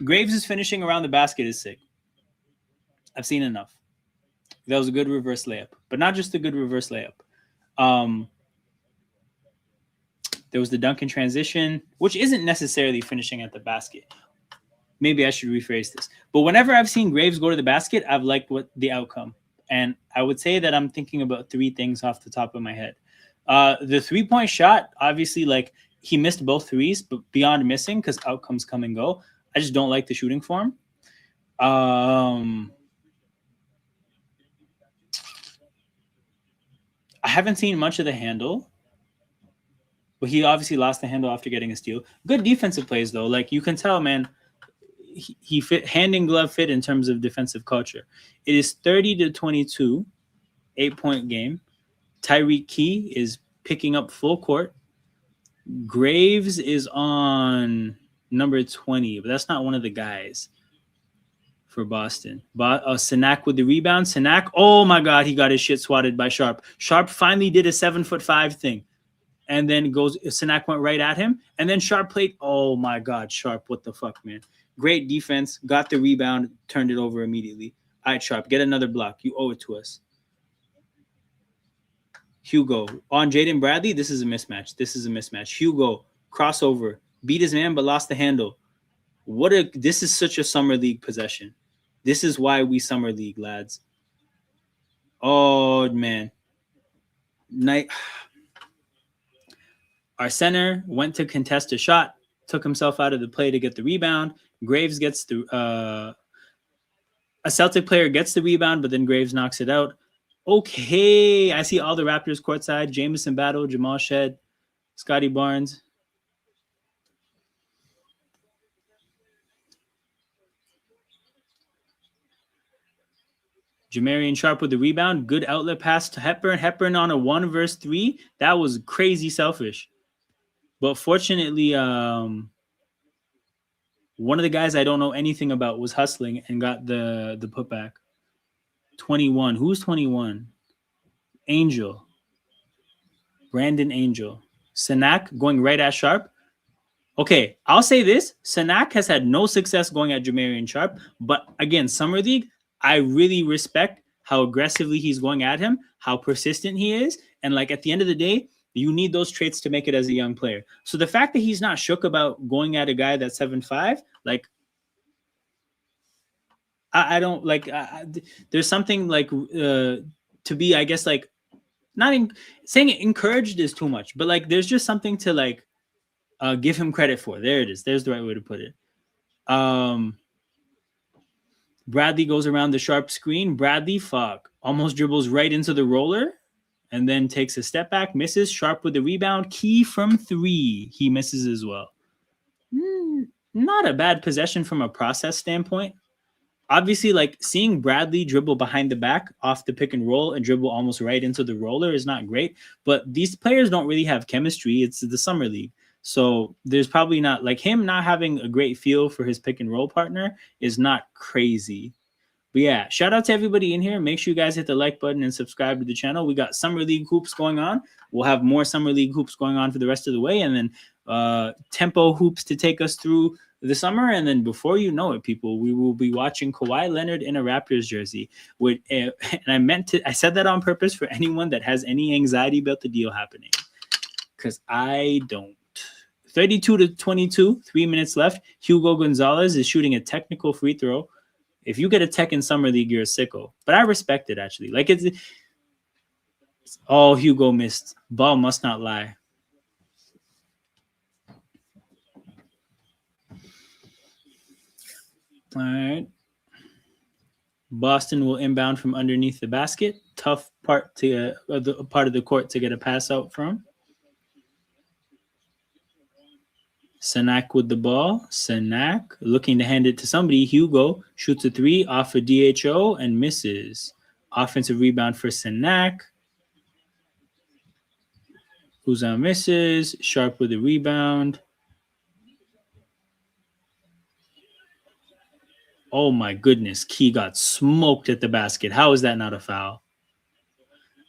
Graves is finishing around the basket is sick. I've seen enough. That was a good reverse layup, but not just a good reverse layup. There was the dunk in transition, which isn't necessarily finishing at the basket. Maybe I should rephrase this. But whenever I've seen Graves go to the basket, I've liked the outcome. And I would say that I'm thinking about three things off the top of my head. The three-point shot, obviously, like, he missed both threes, but beyond missing, because outcomes come and go, I just don't like the shooting form. I haven't seen much of the handle. But he obviously lost the handle after getting a steal. Good defensive plays, though. Like, you can tell, man, he fit, hand in glove fit in terms of defensive culture. It is 30-22, 8-point game. Tyreek Key is picking up full court. Graves is on number 20, but that's not one of the guys for Boston. Sinak with the rebound. Sinak, oh my God, he got his shit swatted by Sharp. Sharp finally did a 7'5" thing. And then Sinak went right at him. And then Sharp played, oh my God, Sharp, what the fuck, man. Great defense, got the rebound, turned it over immediately. All right, Sharp, get another block. You owe it to us. Hugo on Jaden Bradley. This is a mismatch. Hugo crossover, beat his man but lost the handle. This is such a summer league possession. This is why we summer league, lads. Oh man, our center went to contest a shot, took himself out of the play to get the rebound. Graves gets a Celtic player gets the rebound, but then Graves knocks it out. Okay, I see all the Raptors courtside. Jamison Battle, Jamal Shed, Scotty Barnes. Jamarian Sharp with the rebound. Good outlet pass to Hepburn. Hepburn on a 1-versus-3. That was crazy selfish. But fortunately, one of the guys I don't know anything about was hustling and got the putback. 21. Who's 21? Angel. Brandon Angel. Sinak going right at Sharp. Okay, I'll say this. Sinak has had no success going at Jamarian Sharp. But again, Summer League, I really respect how aggressively he's going at him, how persistent he is. And like at the end of the day, you need those traits to make it as a young player. So the fact that he's not shook about going at a guy that's 7'5", like, I don't like. There's something like to be, I guess, like not saying encouraged is too much, but like there's just something to like give him credit for. There it is. There's the right way to put it. Bradley goes around the Sharp screen. Bradley, almost dribbles right into the roller, and then takes a step back, misses. Sharp with the rebound. Key from 3, he misses as well. Not a bad possession from a process standpoint. Obviously, like seeing Bradley dribble behind the back off the pick and roll and dribble almost right into the roller is not great. But these players don't really have chemistry. It's the summer league. So there's probably not like him not having a great feel for his pick and roll partner is not crazy. But yeah, shout out to everybody in here. Make sure you guys hit the like button and subscribe to the channel. We got summer league hoops going on. We'll have more summer league hoops going on for the rest of the way. And then tempo hoops to take us through the summer. And then before you know it, people, we will be watching Kawhi Leonard in a Raptors jersey. And I said that on purpose for anyone that has any anxiety about the deal happening. Because I don't. 32-22, 3 minutes left. Hugo Gonzalez is shooting a technical free throw. If you get a tech in summer league, you're a sicko. But I respect it actually. Like it's oh, Hugo missed. Ball must not lie. All right. Boston will inbound from underneath the basket. Tough part to the part of the court to get a pass out from. Sanak with the ball. Sanak looking to hand it to somebody. Hugo shoots a three off a DHO and misses. Offensive rebound for Sanak. Kuzan misses. Sharp with the rebound. Oh my goodness. Key got smoked at the basket. How is that not a foul?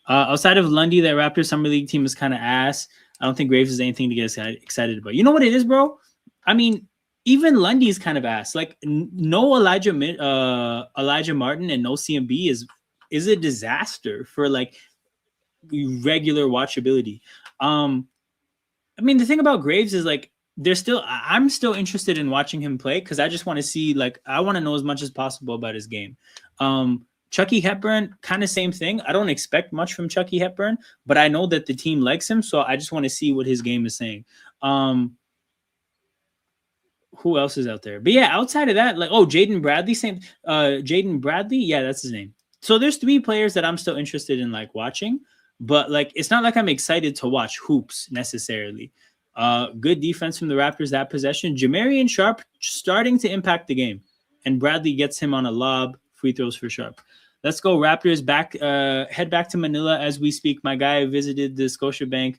Outside of Lundy, that Raptors Summer League team is kind of ass. I don't think Graves is anything to get excited about. You know what it is, bro? I mean, even Lundy is kind of ass. Like, no Elijah Martin and no CMB is a disaster for like regular watchability. I mean, the thing about Graves is like I'm still interested in watching him play because I just want to see, like, I want to know as much as possible about his game. Chucky Hepburn, kind of same thing. I don't expect much from Chucky Hepburn, but I know that the team likes him, so I just want to see what his game is saying. Who else is out there? But yeah, outside of that, like, Jaden Bradley, Jaden Bradley, yeah, that's his name. So there's 3 players that I'm still interested in like watching, but like it's not like I'm excited to watch hoops necessarily. Good defense from the Raptors that possession. Jamarian Sharp starting to impact the game, and Bradley gets him on a lob. Free throws for Sharp. Let's go Raptors back. Head back to Manila as we speak. My guy visited the Scotiabank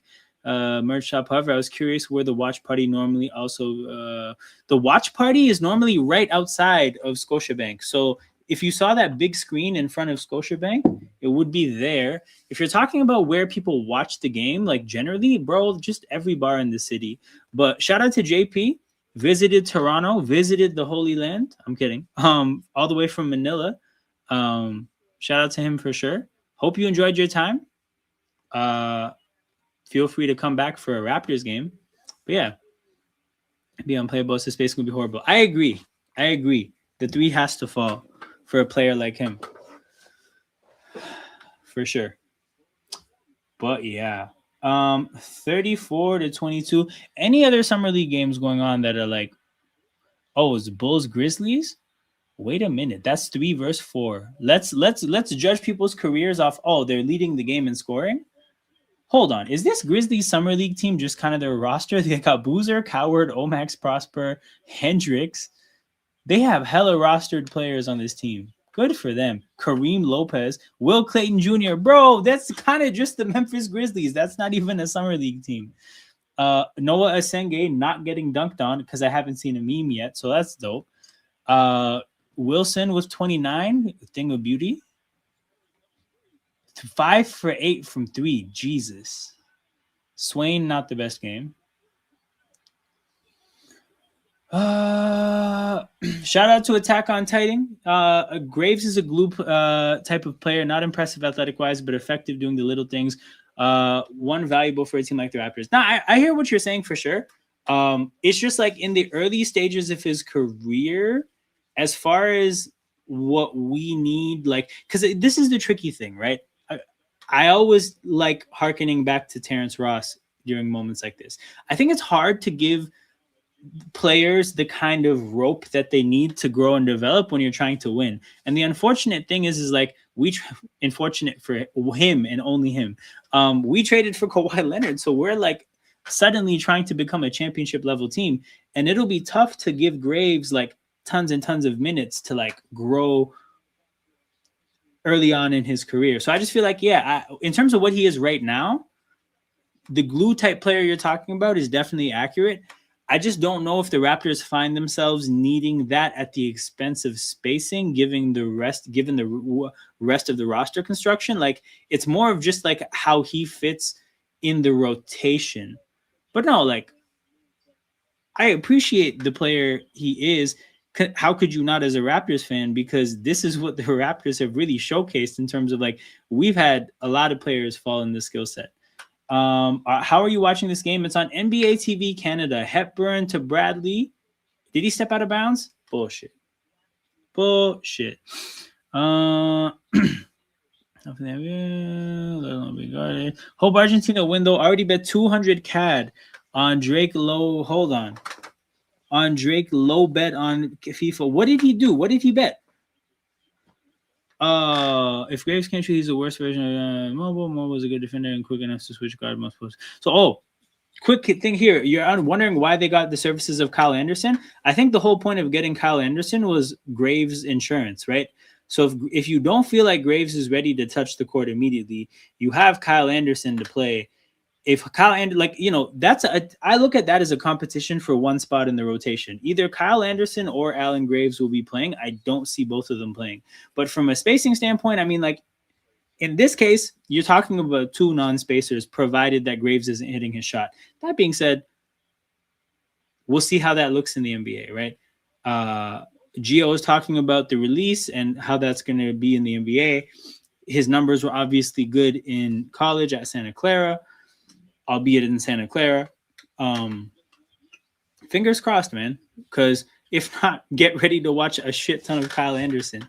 merch shop. However, I was curious where the watch party normally also. The watch party is normally right outside of Scotiabank. So if you saw that big screen in front of Scotiabank, it would be there. If you're talking about where people watch the game, like generally, bro, just every bar in the city. But shout out to JP. Visited Toronto, visited the Holy Land. I'm kidding. All the way from Manila. Shout out to him for sure. Hope you enjoyed your time. Feel free to come back for a Raptors game. But yeah, be unplayable. This space will be horrible. I agree. The 3 has to fall for a player like him. For sure. But yeah. 34-22. Any other summer league games going on that are like, it's Bulls Grizzlies? Wait a minute, that's 3 versus 4. Let's judge people's careers off. They're leading the game in scoring. Hold on, is this Grizzlies summer league team just kind of their roster? They got Boozer, Coward, Omax, Prosper, Hendricks. They have hella rostered players on this team. Good for them. Kareem Lopez, Will Clayton Jr. Bro, that's kind of just the Memphis Grizzlies. That's not even a summer league team. Noah Asenge not getting dunked on because I haven't seen a meme yet, so that's dope. Wilson was 29, thing of beauty. 5 for 8 from 3. Jesus. Swain, not the best game. Shout out to Attack on Titan. Graves is a glue type of player, not impressive athletic wise, but effective doing the little things. One valuable for a team like the Raptors. Now, I hear what you're saying for sure. It's just like in the early stages of his career, as far as what we need, like, because this is the tricky thing, right? I always like hearkening back to Terrence Ross during moments like this. I think it's hard to give players the kind of rope that they need to grow and develop when you're trying to win. And the unfortunate thing is like unfortunate for him and only him. We traded for Kawhi Leonard, so we're like suddenly trying to become a championship level team, and it'll be tough to give Graves like tons and tons of minutes to like grow early on in his career. So I just feel like, in terms of what he is right now, the glue type player you're talking about is definitely accurate. I just don't know if the Raptors find themselves needing that at the expense of spacing, given the rest of the roster construction. Like, it's more of just like how he fits in the rotation. But no, like, I appreciate the player he is. How could you not as a Raptors fan? Because this is what the Raptors have really showcased in terms of like, we've had a lot of players fall in the skill set. How are you watching this game? It's on NBA TV Canada. Hepburn to Bradley. Did he step out of bounds? Bullshit. Bullshit. Hope Argentina win though. Already bet 200 CAD on Drake Low. Hold on. On Drake Low bet on FIFA. What did he do? What did he bet? If Graves can't shoot, he's the worst version of Mobile. Mobile is a good defender and quick enough to switch guard most posts. So, quick thing here. You're wondering why they got the services of Kyle Anderson. I think the whole point of getting Kyle Anderson was Graves insurance, right? So if you don't feel like Graves is ready to touch the court immediately, you have Kyle Anderson to play. If Kyle Anderson, I look at that as a competition for one spot in the rotation. Either Kyle Anderson or Allen Graves will be playing. I don't see both of them playing. But from a spacing standpoint, I mean, like, in this case, you're talking about two non-spacers, provided that Graves isn't hitting his shot. That being said, we'll see how that looks in the NBA, right? Gio is talking about the release and how that's going to be in the NBA. His numbers were obviously good in college at Santa Clara, albeit in Santa Clara. Fingers crossed, man, because if not, get ready to watch a shit ton of Kyle Anderson.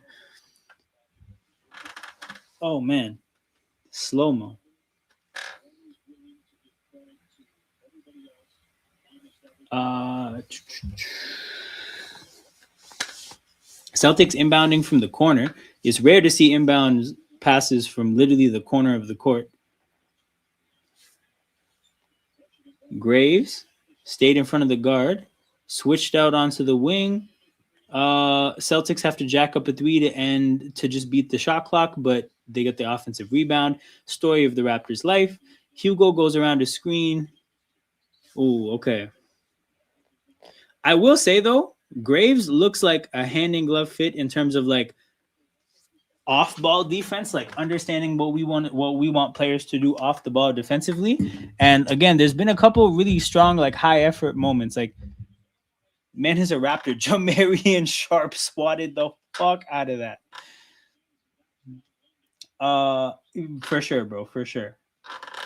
Oh, man. Slow-mo. Celtics inbounding from the corner. It's rare to see inbound passes from literally the corner of the court. Graves stayed in front of the guard, switched out onto the wing. Celtics have to jack up a three to just beat the shot clock, but they get the offensive rebound. Story of the Raptors' life. Hugo goes around a screen. Oh, okay. I will say, though, Graves looks like a hand in glove fit in terms of like off ball defense, like understanding what we want players to do off the ball defensively. And again, there's been a couple really strong, like high effort moments. Like, man is a Raptor. Jamarian Sharp swatted the fuck out of that. For sure, bro. For sure.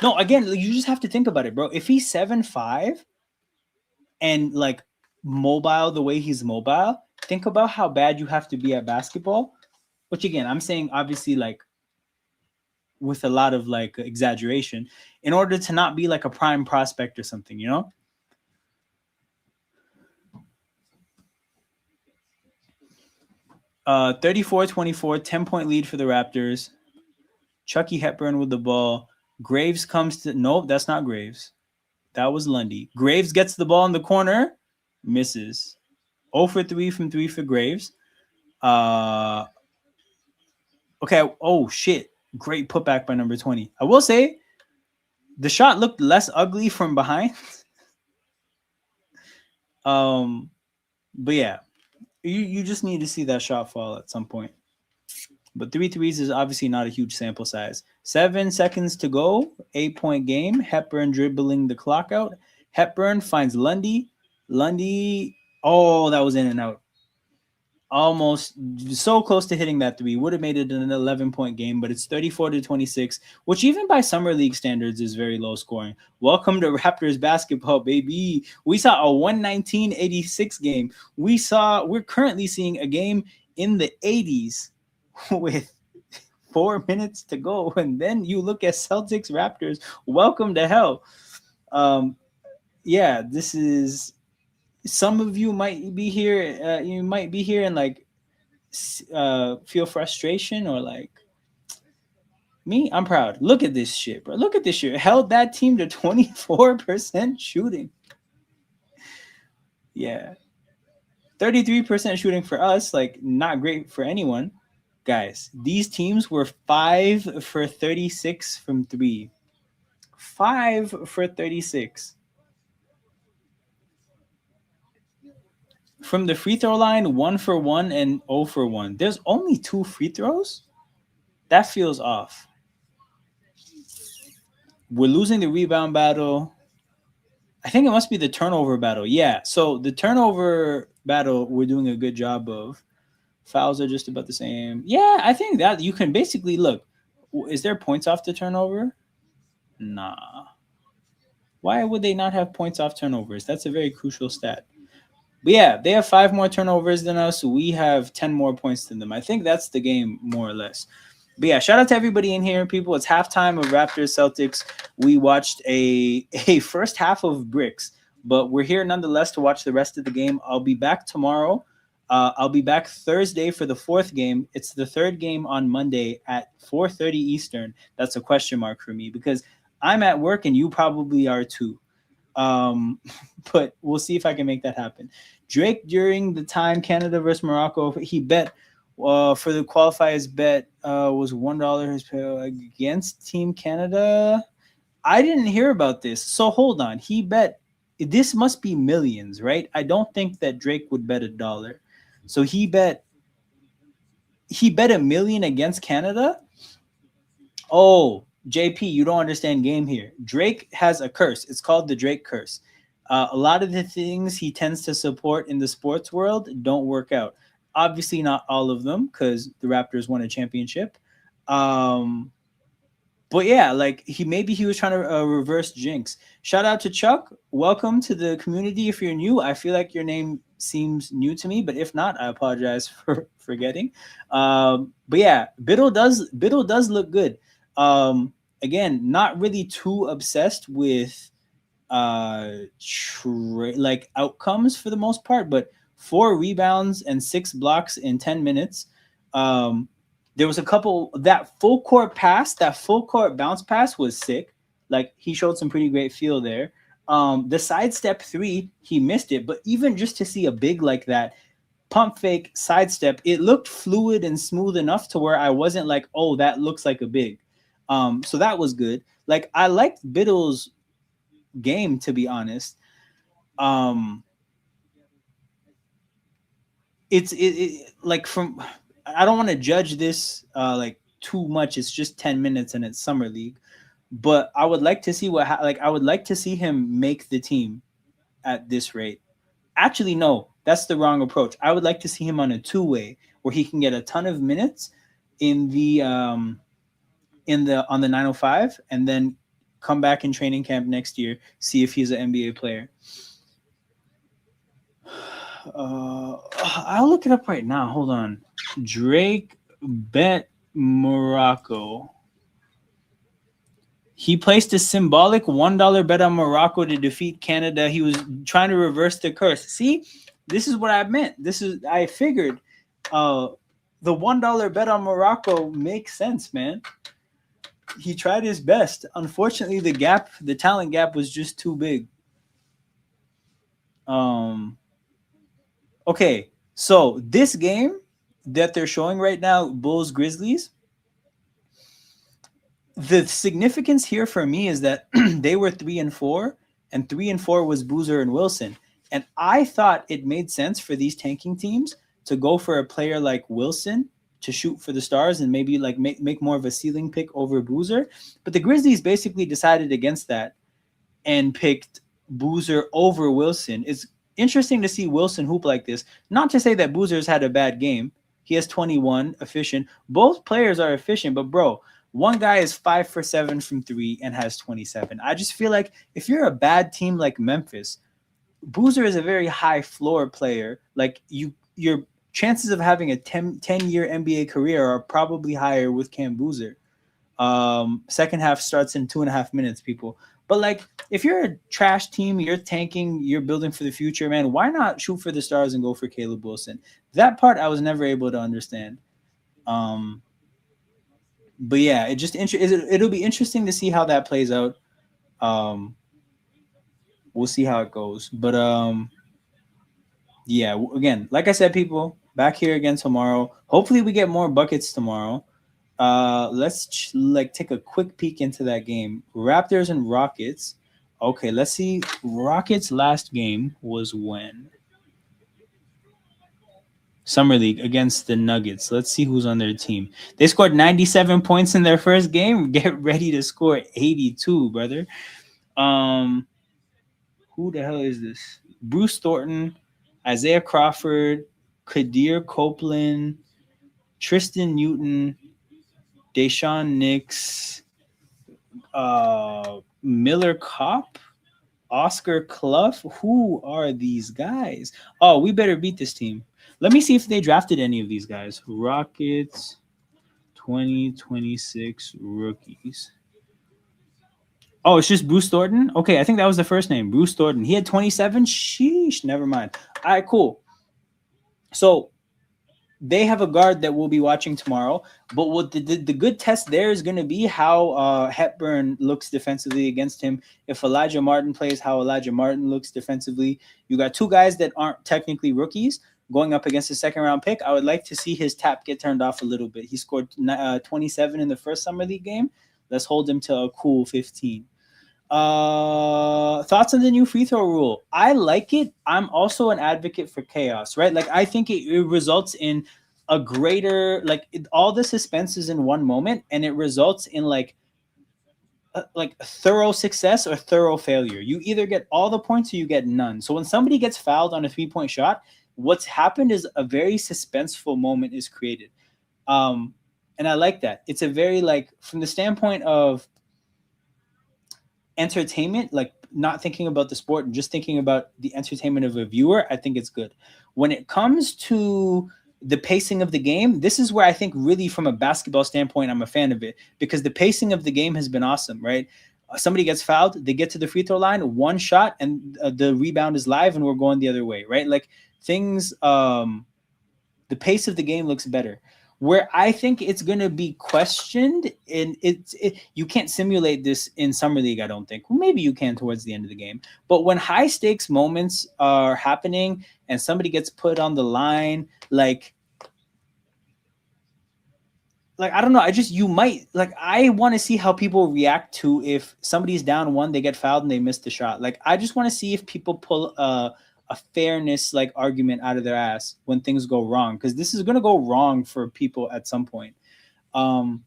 No, again, you just have to think about it, bro. If he's 7'5" and like mobile the way he's mobile, think about how bad you have to be at basketball. Which again, I'm saying obviously like with a lot of like exaggeration in order to not be like a prime prospect or something, you know? 34-24, 10-point lead for the Raptors. Chucky Hepburn with the ball. Graves comes to... Nope, that's not Graves. That was Lundy. Graves gets the ball in the corner. Misses. 0 for 3 from 3 for Graves. Okay. Oh, shit. Great putback by number 20. I will say the shot looked less ugly from behind. But yeah, you just need to see that shot fall at some point. But 3 threes is obviously not a huge sample size. 7 seconds to go. 8-point game. Hepburn dribbling the clock out. Hepburn finds Lundy. Lundy. Oh, that was in and out. Almost so close to hitting that 3. Would have made it an 11-point game, but it's 34-26, which even by summer league standards is very low scoring. Welcome to Raptors basketball, baby. We saw a 119-86 game. We're currently seeing a game in the 80s with 4 minutes to go. And then you look at Celtics Raptors. Welcome to hell. Yeah, this is... Some of you might be here. You might be here and like feel frustration or like me. I'm proud. Look at this shit, bro. Look at this shit. Held that team to 24% shooting. Yeah, 33% shooting for us. Like not great for anyone, guys. These teams were 5 for 36 from 3. 5 for 36. From the free throw line, 1 for 1 and 0 for 1. There's only 2 free throws? That feels off. We're losing the rebound battle. I think it must be the turnover battle. Yeah, so the turnover battle, we're doing a good job of. Fouls are just about the same. Yeah, I think that you can basically look. Is there points off the turnover? Nah. Why would they not have points off turnovers? That's a very crucial stat. But yeah, they have 5 more turnovers than us. We have 10 more points than them. I think that's the game, more or less. But yeah, shout out to everybody in here, people. It's halftime of Raptors Celtics. We watched a first half of bricks, but we're here nonetheless to watch the rest of the game. I'll be back tomorrow. I'll be back Thursday for the fourth game. It's the third game on Monday at 4:30 Eastern. That's a question mark for me because I'm at work and you probably are too. Um, but we'll see if I can make that happen. Drake, during the time Canada versus Morocco, he bet for the qualifiers bet was $1 against Team Canada. I didn't hear about this. So hold on. He bet this must be millions, right? I don't think that Drake would bet $1. So he bet 1 million against Canada. Oh, JP, you don't understand game here. Drake has a curse. It's called the Drake curse. A lot of the things he tends to support in the sports world don't work out. Obviously, not all of them because the Raptors won a championship. Um, but yeah, like he was trying to reverse jinx. Shout out to Chuck. Welcome to the community. If you're new, I feel like your name seems new to me, but if not, I apologize for forgetting. But yeah, Biddle does look good. Again, not really too obsessed with like outcomes for the most part, but 4 rebounds and 6 blocks in 10 minutes. Um, there was a couple that full court bounce pass was sick. Like he showed some pretty great feel there. The sidestep three, he missed it, but even just to see a big like that, pump fake sidestep, it looked fluid and smooth enough to where I wasn't like, oh, that looks like a big. So that was good. Like I liked Biddle's game, to be honest. Um, it like from I don't want to judge this like too much. It's just 10 minutes and it's summer league, but I would like to see like I would like to see him make the team at this rate. Actually, no, that's the wrong approach. I would like to see him on a two-way where he can get a ton of minutes in the on the 905 and then come back in training camp next year, see if he's an NBA player. I'll look it up right now. Hold on. Drake bet Morocco. He placed a symbolic $1 bet on Morocco to defeat Canada. He was trying to reverse the curse. See, this is what I meant. I figured the $1 bet on Morocco makes sense, man. He tried his best. Unfortunately, the talent gap was just too big. Um Okay, so this game that they're showing right now, Bulls Grizzlies, the significance here for me is that they were 3-4, and 3-4 was Boozer and Wilson. And I thought it made sense for these tanking teams to go for a player like Wilson to shoot for the stars and maybe like make more of a ceiling pick over Boozer. But the Grizzlies basically decided against that and picked Boozer over Wilson. It's interesting to see Wilson hoop like this. Not to say that Boozer's had a bad game. He has 21, efficient. Both players are efficient, but bro, one guy is 5 for 7 from three and has 27. I just feel like if you're a bad team like Memphis, Boozer is a very high floor player. Like your chances of having a 10-year NBA career are probably higher with Cam Boozer. Second half starts in 2.5 minutes, people. But like, if you're a trash team, you're tanking, you're building for the future, man. Why not shoot for the stars and go for Caleb Wilson? That part I was never able to understand. Um, but yeah, it'll be interesting to see how that plays out. Um, we'll see how it goes. But yeah, again, like I said, people, back here again tomorrow. Hopefully, we get more buckets tomorrow. Let's like take a quick peek into that game. Raptors and Rockets. Okay, let's see. Rockets' last game was when? Summer League against the Nuggets. Let's see who's on their team. They scored 97 points in their first game. Get ready to score 82, brother. Um, who the hell is this? Bruce Thornton, Isaiah Crawford, Kadir Copeland, Tristan Newton, Deshaun Nix, Miller Kopp. Oscar Clough. Who are these guys? Oh, we better beat this team. Let me see if they drafted any of these guys. Rockets 2026 rookies. Oh, it's just Bruce Thornton? Okay, I think that was the first name. Bruce Thornton. He had 27. Sheesh, never mind. All right, cool. So they have a guard that we'll be watching tomorrow. But what the good test there is going to be how Hepburn looks defensively against him. If Elijah Martin plays, how Elijah Martin looks defensively. You got two guys that aren't technically rookies going up against a second-round pick. I would like to see his tap get turned off a little bit. He scored 27 in the first Summer League game. Let's hold him to a cool 15. Thoughts on the new free throw rule? I like it. I'm also an advocate for chaos, right? Like I think it results in a greater all the suspense is in one moment, and it results in like thorough success or thorough failure. You either get all the points or you get none. So when somebody gets fouled on a 3-point shot, what's happened is a very suspenseful moment is created. And I like that. It's a very from the standpoint of entertainment, like not thinking about the sport and just thinking about the entertainment of a viewer, I think it's good. When it comes to the pacing of the game, this is where I think really from a basketball standpoint, I'm a fan of it because the pacing of the game has been awesome, right? Somebody gets fouled, they get to the free throw line, one shot, and the rebound is live and we're going the other way, right? Like things, the pace of the game looks better. Where I think it's going to be questioned, and you can't simulate this in Summer League, I don't think. Well, maybe you can towards the end of the game. But when high-stakes moments are happening and somebody gets put on the line, like I don't know. I want to see how people react to if somebody's down one, they get fouled and they miss the shot. Like, I just want to see if people pull a fairness argument out of their ass when things go wrong, because this is going to go wrong for people at some point. And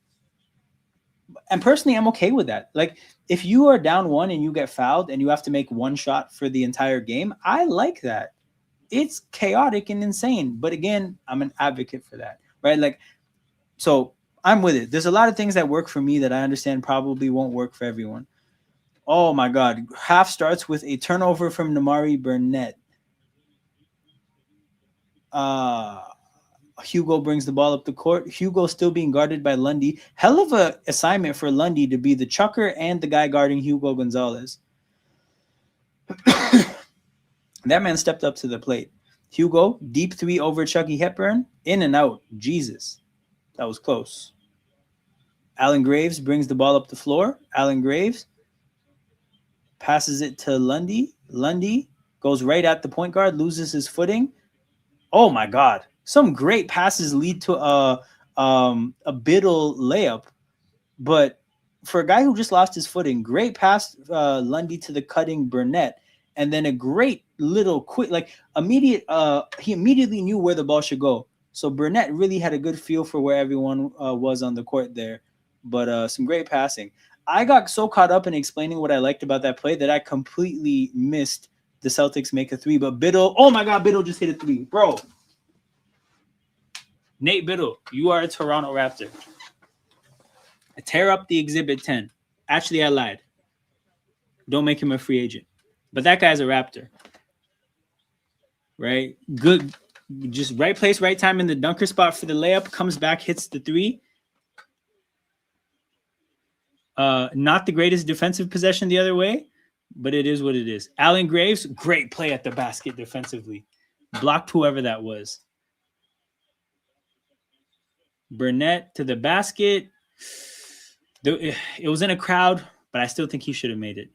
personally, I'm okay with that. Like, if you are down one and you get fouled and you have to make one shot for the entire game, I like that. It's chaotic and insane, but again, I'm an advocate for that, right? Like, so I'm with it. There's a lot of things that work for me that I understand probably won't work for everyone. Oh my God. Half starts with a turnover from Namari Burnett. Hugo brings the ball up the court. Hugo still being guarded by Lundy. Hell of a assignment for Lundy to be the chucker and the guy guarding Hugo Gonzalez. That man stepped up to the plate. Hugo, deep three over Chucky Hepburn. In and out. Jesus. That was close. Alan Graves brings the ball up the floor. Alan Graves passes it to Lundy. Lundy goes right at the point guard, loses his footing. Oh my God. Some great passes lead to a Biddle layup. But for a guy who just lost his footing, great pass Lundy to the cutting Burnett. And then a great little quick, he immediately knew where the ball should go. So Burnett really had a good feel for where everyone was on the court there. But some great passing. I got so caught up in explaining what I liked about that play that I completely missed the Celtics make a three. But Biddle, oh my God, Biddle just hit a three. Bro. Nate Biddle, you are a Toronto Raptor. Tear up the Exhibit 10. Actually, I lied. Don't make him a free agent. But that guy's a Raptor. Right? Good. Just right place, right time in the dunker spot for the layup. Comes back, hits the three. Not the greatest defensive possession the other way, but it is what it is. Alan Graves, great play at the basket defensively. Blocked whoever that was. Burnett to the basket. It was in a crowd, but I still think he should have made it.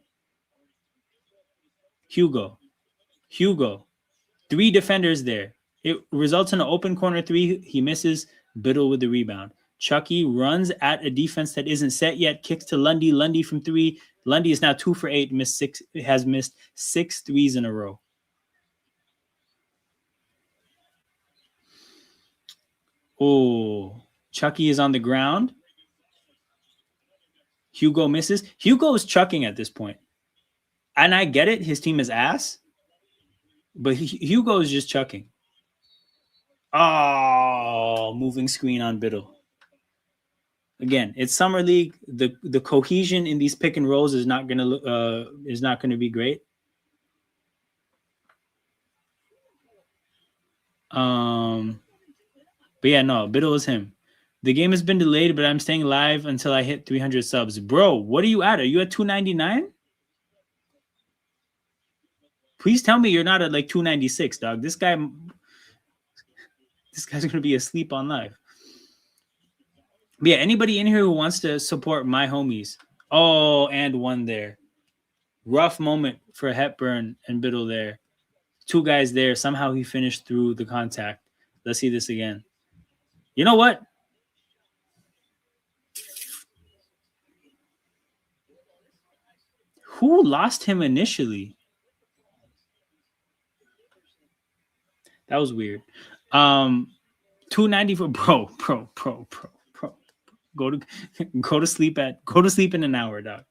Hugo. 3 defenders there. It results in an open corner 3. He misses. Biddle with the rebound. Chucky runs at a defense that isn't set yet. Kicks to Lundy. Lundy from 3. Lundy is now 2 for 8. Has missed 6 threes in a row. Oh, Chucky is on the ground. Hugo misses. Hugo is chucking at this point. And I get it. His team is ass. But Hugo is just chucking. Oh, moving screen on Biddle. Again, it's Summer League. The cohesion in these pick and rolls is not gonna be great. But yeah, no, Biddle is him. The game has been delayed, but I'm staying live until I hit 300 subs. Bro, what are you at? Are you at 299? Please tell me you're not at like 296, dog. This guy's gonna be asleep on live. But yeah, anybody in here who wants to support my homies. Oh, and one there. Rough moment for Hepburn and Biddle there. Two guys there. Somehow he finished through the contact. Let's see this again. You know what? Who lost him initially? That was weird. 294, bro. Go to sleep in an hour, dog.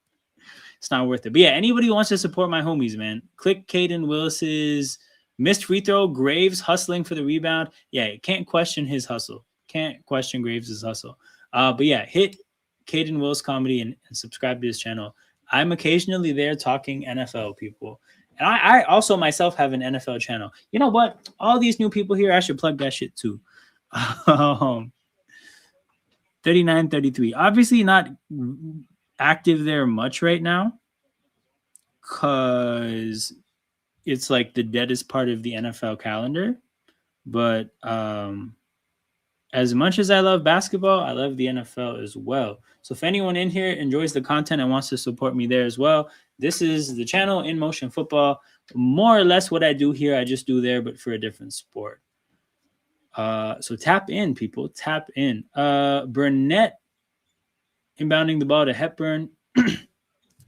It's not worth it. But yeah, anybody who wants to support my homies, man, click Caden Willis's missed free throw, Graves hustling for the rebound. Yeah, can't question his hustle. Can't question Graves' hustle. But yeah, hit Caden Willis Comedy and subscribe to his channel. I'm occasionally there talking NFL, people. And I also myself have an NFL channel. You know what? All these new people here, I should plug that shit too. 39-33. Obviously not active there much right now because it's like the deadest part of the NFL calendar. But as much as I love basketball, I love the NFL as well. So if anyone in here enjoys the content and wants to support me there as well, this is the channel In Motion Football. More or less what I do here, I just do there, but for a different sport. So tap in, people. Tap in. Burnett inbounding the ball to Hepburn.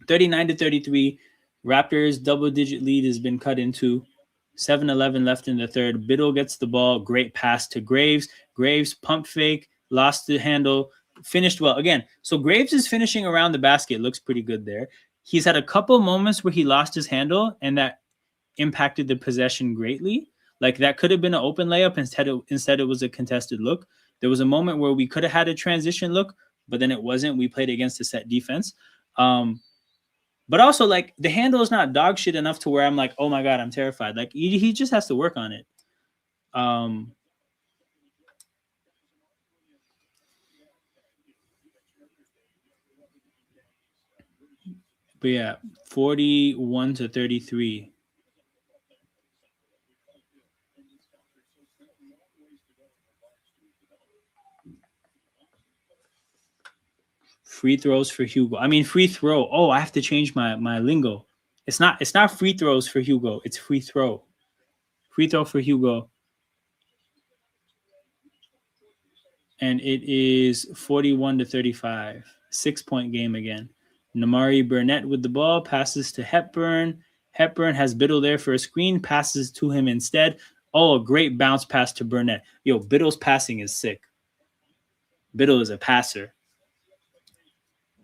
39-33. Raptors double-digit lead has been cut into. 7-11 left in the third. Biddle gets the ball. Great pass to Graves. Graves pump fake. Lost the handle. Finished well. Again, so Graves is finishing around the basket. Looks pretty good there. He's had a couple moments where he lost his handle, and that impacted the possession greatly. Like that could have been an open layup. Instead, it was a contested look. There was a moment where we could have had a transition look, but then it wasn't. We played against a set defense. But also, like, the handle is not dog shit enough to where I'm like, oh my God, I'm terrified. Like, he just has to work on it. But yeah, 41-33. Free throws for Hugo. I mean, free throw. Oh, I have to change my lingo. It's not free throws for Hugo. It's free throw. Free throw for Hugo. And it is 41-35. 6-point game again. Namari Burnett with the ball. Passes to Hepburn. Hepburn has Biddle there for a screen. Passes to him instead. Oh, a great bounce pass to Burnett. Yo, Biddle's passing is sick. Biddle is a passer.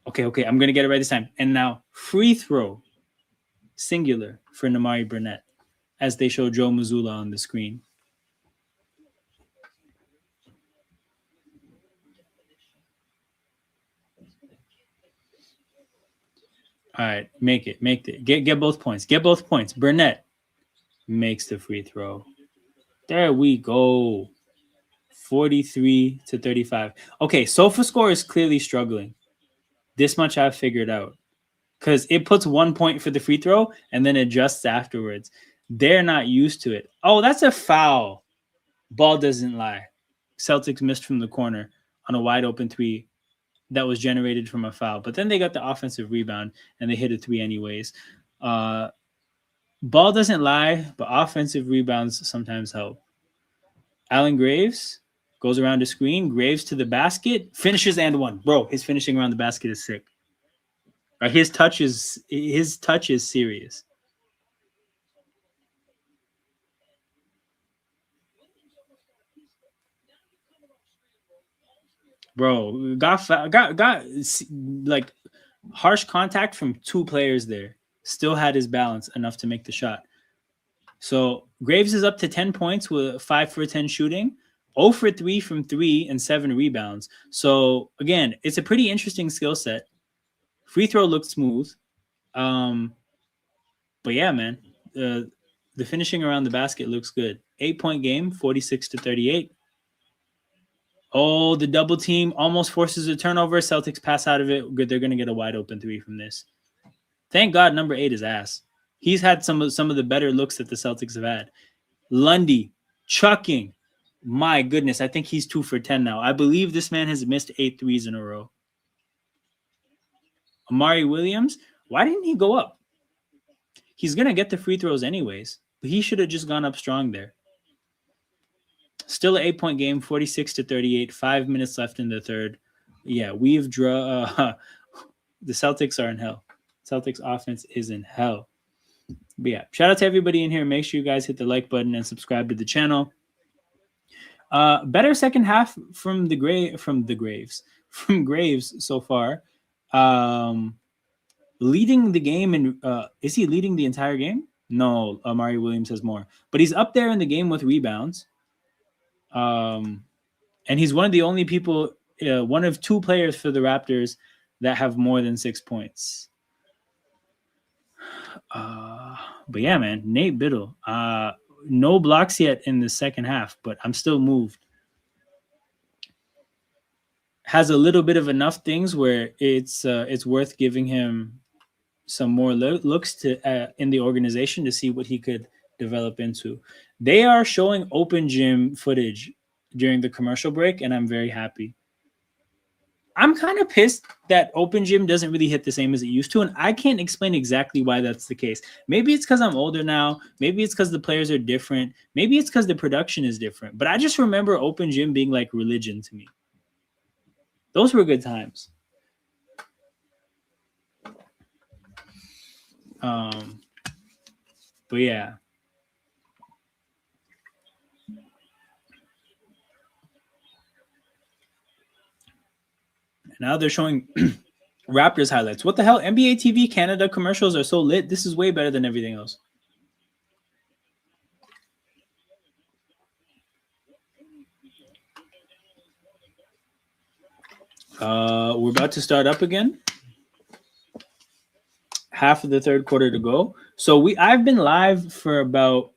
Okay, I'm going to get it right this time. And now free throw, singular, for Namari Burnett, as they show Joe Mazzulla on the screen. All right, make it. Get both points. Get both points. Burnett makes the free throw. There we go. 43-35. Okay, SofaScore is clearly struggling. This much I've figured out. Because it puts 1 point for the free throw and then adjusts afterwards. They're not used to it. Oh, that's a foul. Ball doesn't lie. Celtics missed from the corner on a wide open three that was generated from a foul. But then they got the offensive rebound and they hit a three anyways. Ball doesn't lie, but offensive rebounds sometimes help. Allen Graves goes around the screen. Graves to the basket. Finishes and one. Bro, his finishing around the basket is sick. His touch is serious. Bro, got like harsh contact from two players there. Still had his balance enough to make the shot. So Graves is up to 10 points with 5 for 10 shooting, 0 for 3 from 3 and 7 rebounds. So again, it's a pretty interesting skill set. Free throw looked smooth. But yeah, man, The finishing around the basket looks good. 8-point game, 46-38. Oh, the double team almost forces a turnover. Celtics pass out of it. Good, they're going to get a wide open three from this. Thank God number 8 is ass. He's had some of the better looks that the Celtics have had. Lundy, chucking. My goodness, I think he's 2 for 10 now. I believe this man has missed 8 threes in a row. Amari Williams, why didn't he go up? He's going to get the free throws anyways, but he should have just gone up strong there. Still an 8-point game, 46-38, 5 minutes left in the third. Yeah, we've the Celtics are in hell. Celtics offense is in hell. But yeah, shout out to everybody in here. Make sure you guys hit the like button and subscribe to the channel. Better second half from Graves so far. Leading the game, and is he leading the entire game? No, Amari Williams has more, but he's up there in the game with rebounds. And he's one of the only people, one of 2 players for the Raptors that have more than 6 points. But yeah, man, Nate Biddle. No blocks yet in the second half, but I'm still moved. Has a little bit of enough things where it's worth giving him some more looks to in the organization to see what he could develop into. They are showing open gym footage during the commercial break, and I'm very happy. I'm kind of pissed that open gym doesn't really hit the same as it used to, and I can't explain exactly why that's the case. Maybe it's because I'm older now. Maybe it's because the players are different. Maybe it's because the production is different. But I just remember open gym being like religion to me. Those were good times. But yeah. Now they're showing Raptors highlights. What the hell? NBA TV Canada commercials are so lit. This is way better than everything else. We're about to start up again. Half of the third quarter to go. So I've been live for about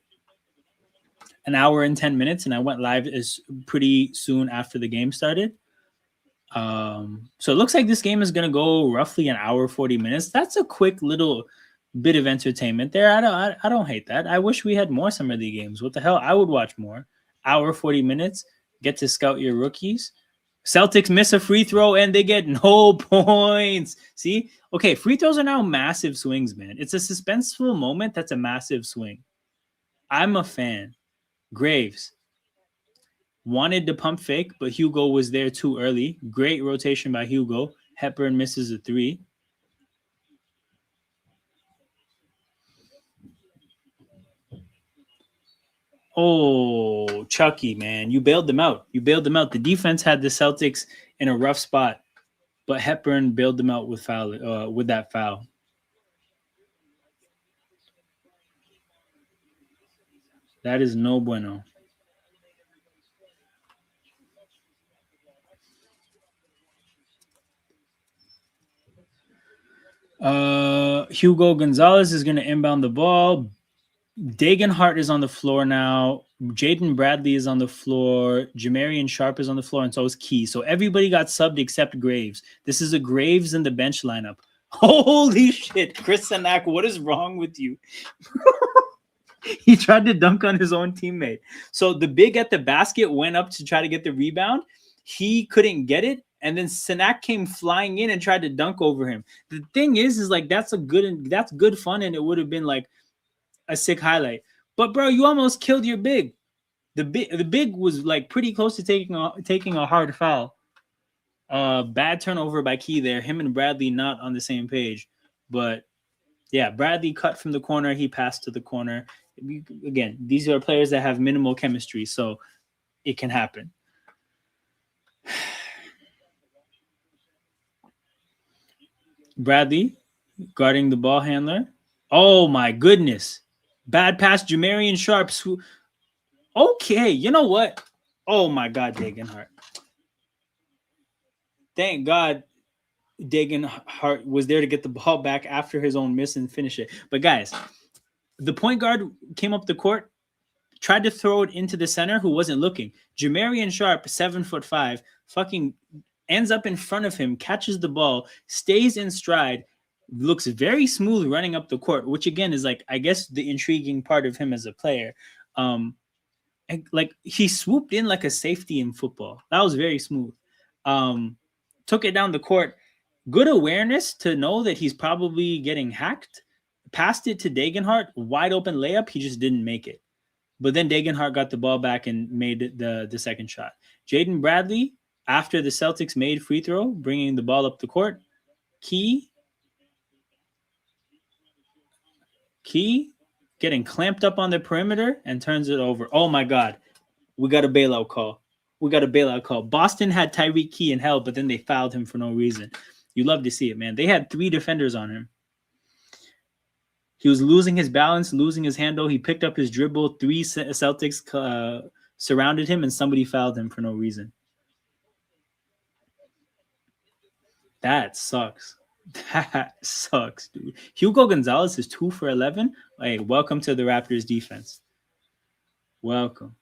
an hour and 10 minutes, and I went live pretty soon after the game started. So it looks like this game is going to go roughly an hour, 40 minutes. That's a quick little bit of entertainment there. I don't hate that. I wish we had more Summer League games. What the hell? I would watch more. Hour, 40 minutes. Get to scout your rookies. Celtics miss a free throw and they get no points. See? Okay, free throws are now massive swings, man. It's a suspenseful moment. That's a massive swing. I'm a fan. Graves wanted to pump fake, but Hugo was there too early. Great rotation by Hugo. Hepburn misses a 3. Oh, Chucky, man. You bailed them out. The defense had the Celtics in a rough spot, but Hepburn bailed them out with that foul. That is no bueno. Hugo Gonzalez is going to inbound the ball. Dagenhart is on the floor now. Jaden Bradley is on the floor. Jamarian Sharp is on the floor, and so is Key. So everybody got subbed except Graves. This is a Graves in the bench lineup. Holy shit, Chris Sanak, what is wrong with you? He tried to dunk on his own teammate. So the big at the basket went up to try to get the rebound. He couldn't get it. And then Sanak came flying in and tried to dunk over him. The thing is like that's good fun, and it would have been like a sick highlight. But bro, you almost killed your big. The big was like pretty close to taking a hard foul. Bad turnover by Key there. Him and Bradley not on the same page. But yeah, Bradley cut from the corner. He passed to the corner. Again, these are players that have minimal chemistry, so it can happen. Bradley guarding the ball handler. Oh my goodness. Bad pass, Jamarian Sharp. Okay, you know what? Oh my God, Dagenhart. Thank God Dagenhart was there to get the ball back after his own miss and finish it. But guys, The point guard came up the court, tried to throw it into the center who wasn't looking. Jamarian Sharp, 7'5", fucking ends up in front of him, catches the ball, stays in stride, looks very smooth running up the court, which again is like, I guess, the intriguing part of him as a player. Like he swooped in like a safety in football. That was very smooth. Took it down the court. Good awareness to know that he's probably getting hacked. Passed it to Degenhart, wide open layup. He just didn't make it. But then Degenhart got the ball back and made the second shot. Jaden Bradley, after the Celtics made free throw, bringing the ball up the court. Key getting clamped up on the perimeter and turns it over. Oh my God. We got a bailout call. Boston had Tyreek Key in hell, but then they fouled him for no reason. You love to see it, man. They had 3 defenders on him. He was losing his balance, losing his handle. He picked up his dribble. 3 Celtics surrounded him, and somebody fouled him for no reason. That sucks. That sucks, dude. Hugo Gonzalez is 2 for 11. Hey, welcome to the Raptors defense. Welcome.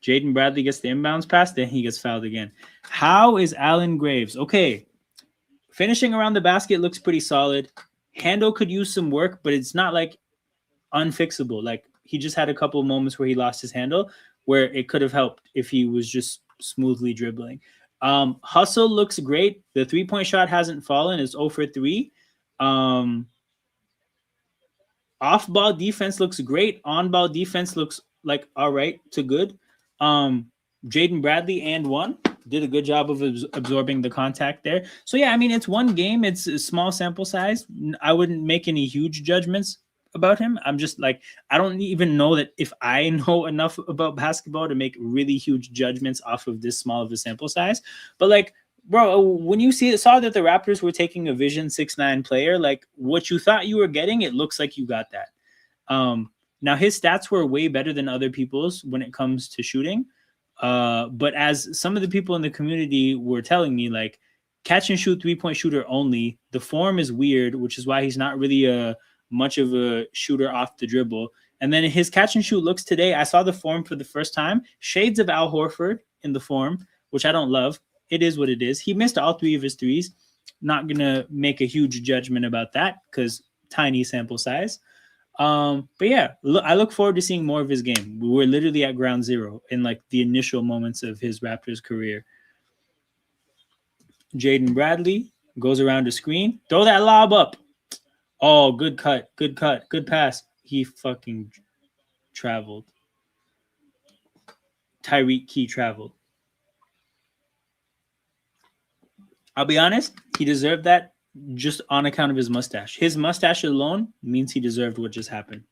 Jaden Bradley gets the inbounds pass, then he gets fouled again. How is Allen Graves? Okay, finishing around the basket looks pretty solid. Handle could use some work, but it's not like unfixable. Like he just had a couple of moments where he lost his handle, where it could have helped if he was just smoothly dribbling. Hustle looks great. The 3-point shot hasn't fallen. It's 0 for 3. Off-ball defense looks great. On-ball defense looks like all right to good. Jaden Bradley and 1 did a good job of absorbing the contact there. So, yeah, I mean, it's one game. It's a small sample size. I wouldn't make any huge judgments about him. I'm just like, I don't even know that if I know enough about basketball to make really huge judgments off of this small of a sample size. But, like, bro, when you saw that the Raptors were taking a Vision 6'9" player, like, what you thought you were getting, it looks like you got that. Now, his stats were way better than other people's when it comes to shooting. But as some of the people in the community were telling me, like, catch and shoot 3-point shooter only. The form is weird, which is why he's not really much of a shooter off the dribble. And then his catch and shoot looks today. I saw the form for the first time. Shades of Al Horford in the form, which I don't love. It is what it is. He missed all 3 of his threes. Not going to make a huge judgment about that because tiny sample size. But yeah, I look forward to seeing more of his game. We're literally at ground zero in like the initial moments of his Raptors career. Jaden Bradley goes around the screen. Throw that lob up. Oh, good cut. Good pass. He fucking traveled. Tyreek Key traveled. I'll be honest, he deserved that just on account of his mustache. His mustache alone means he deserved what just happened.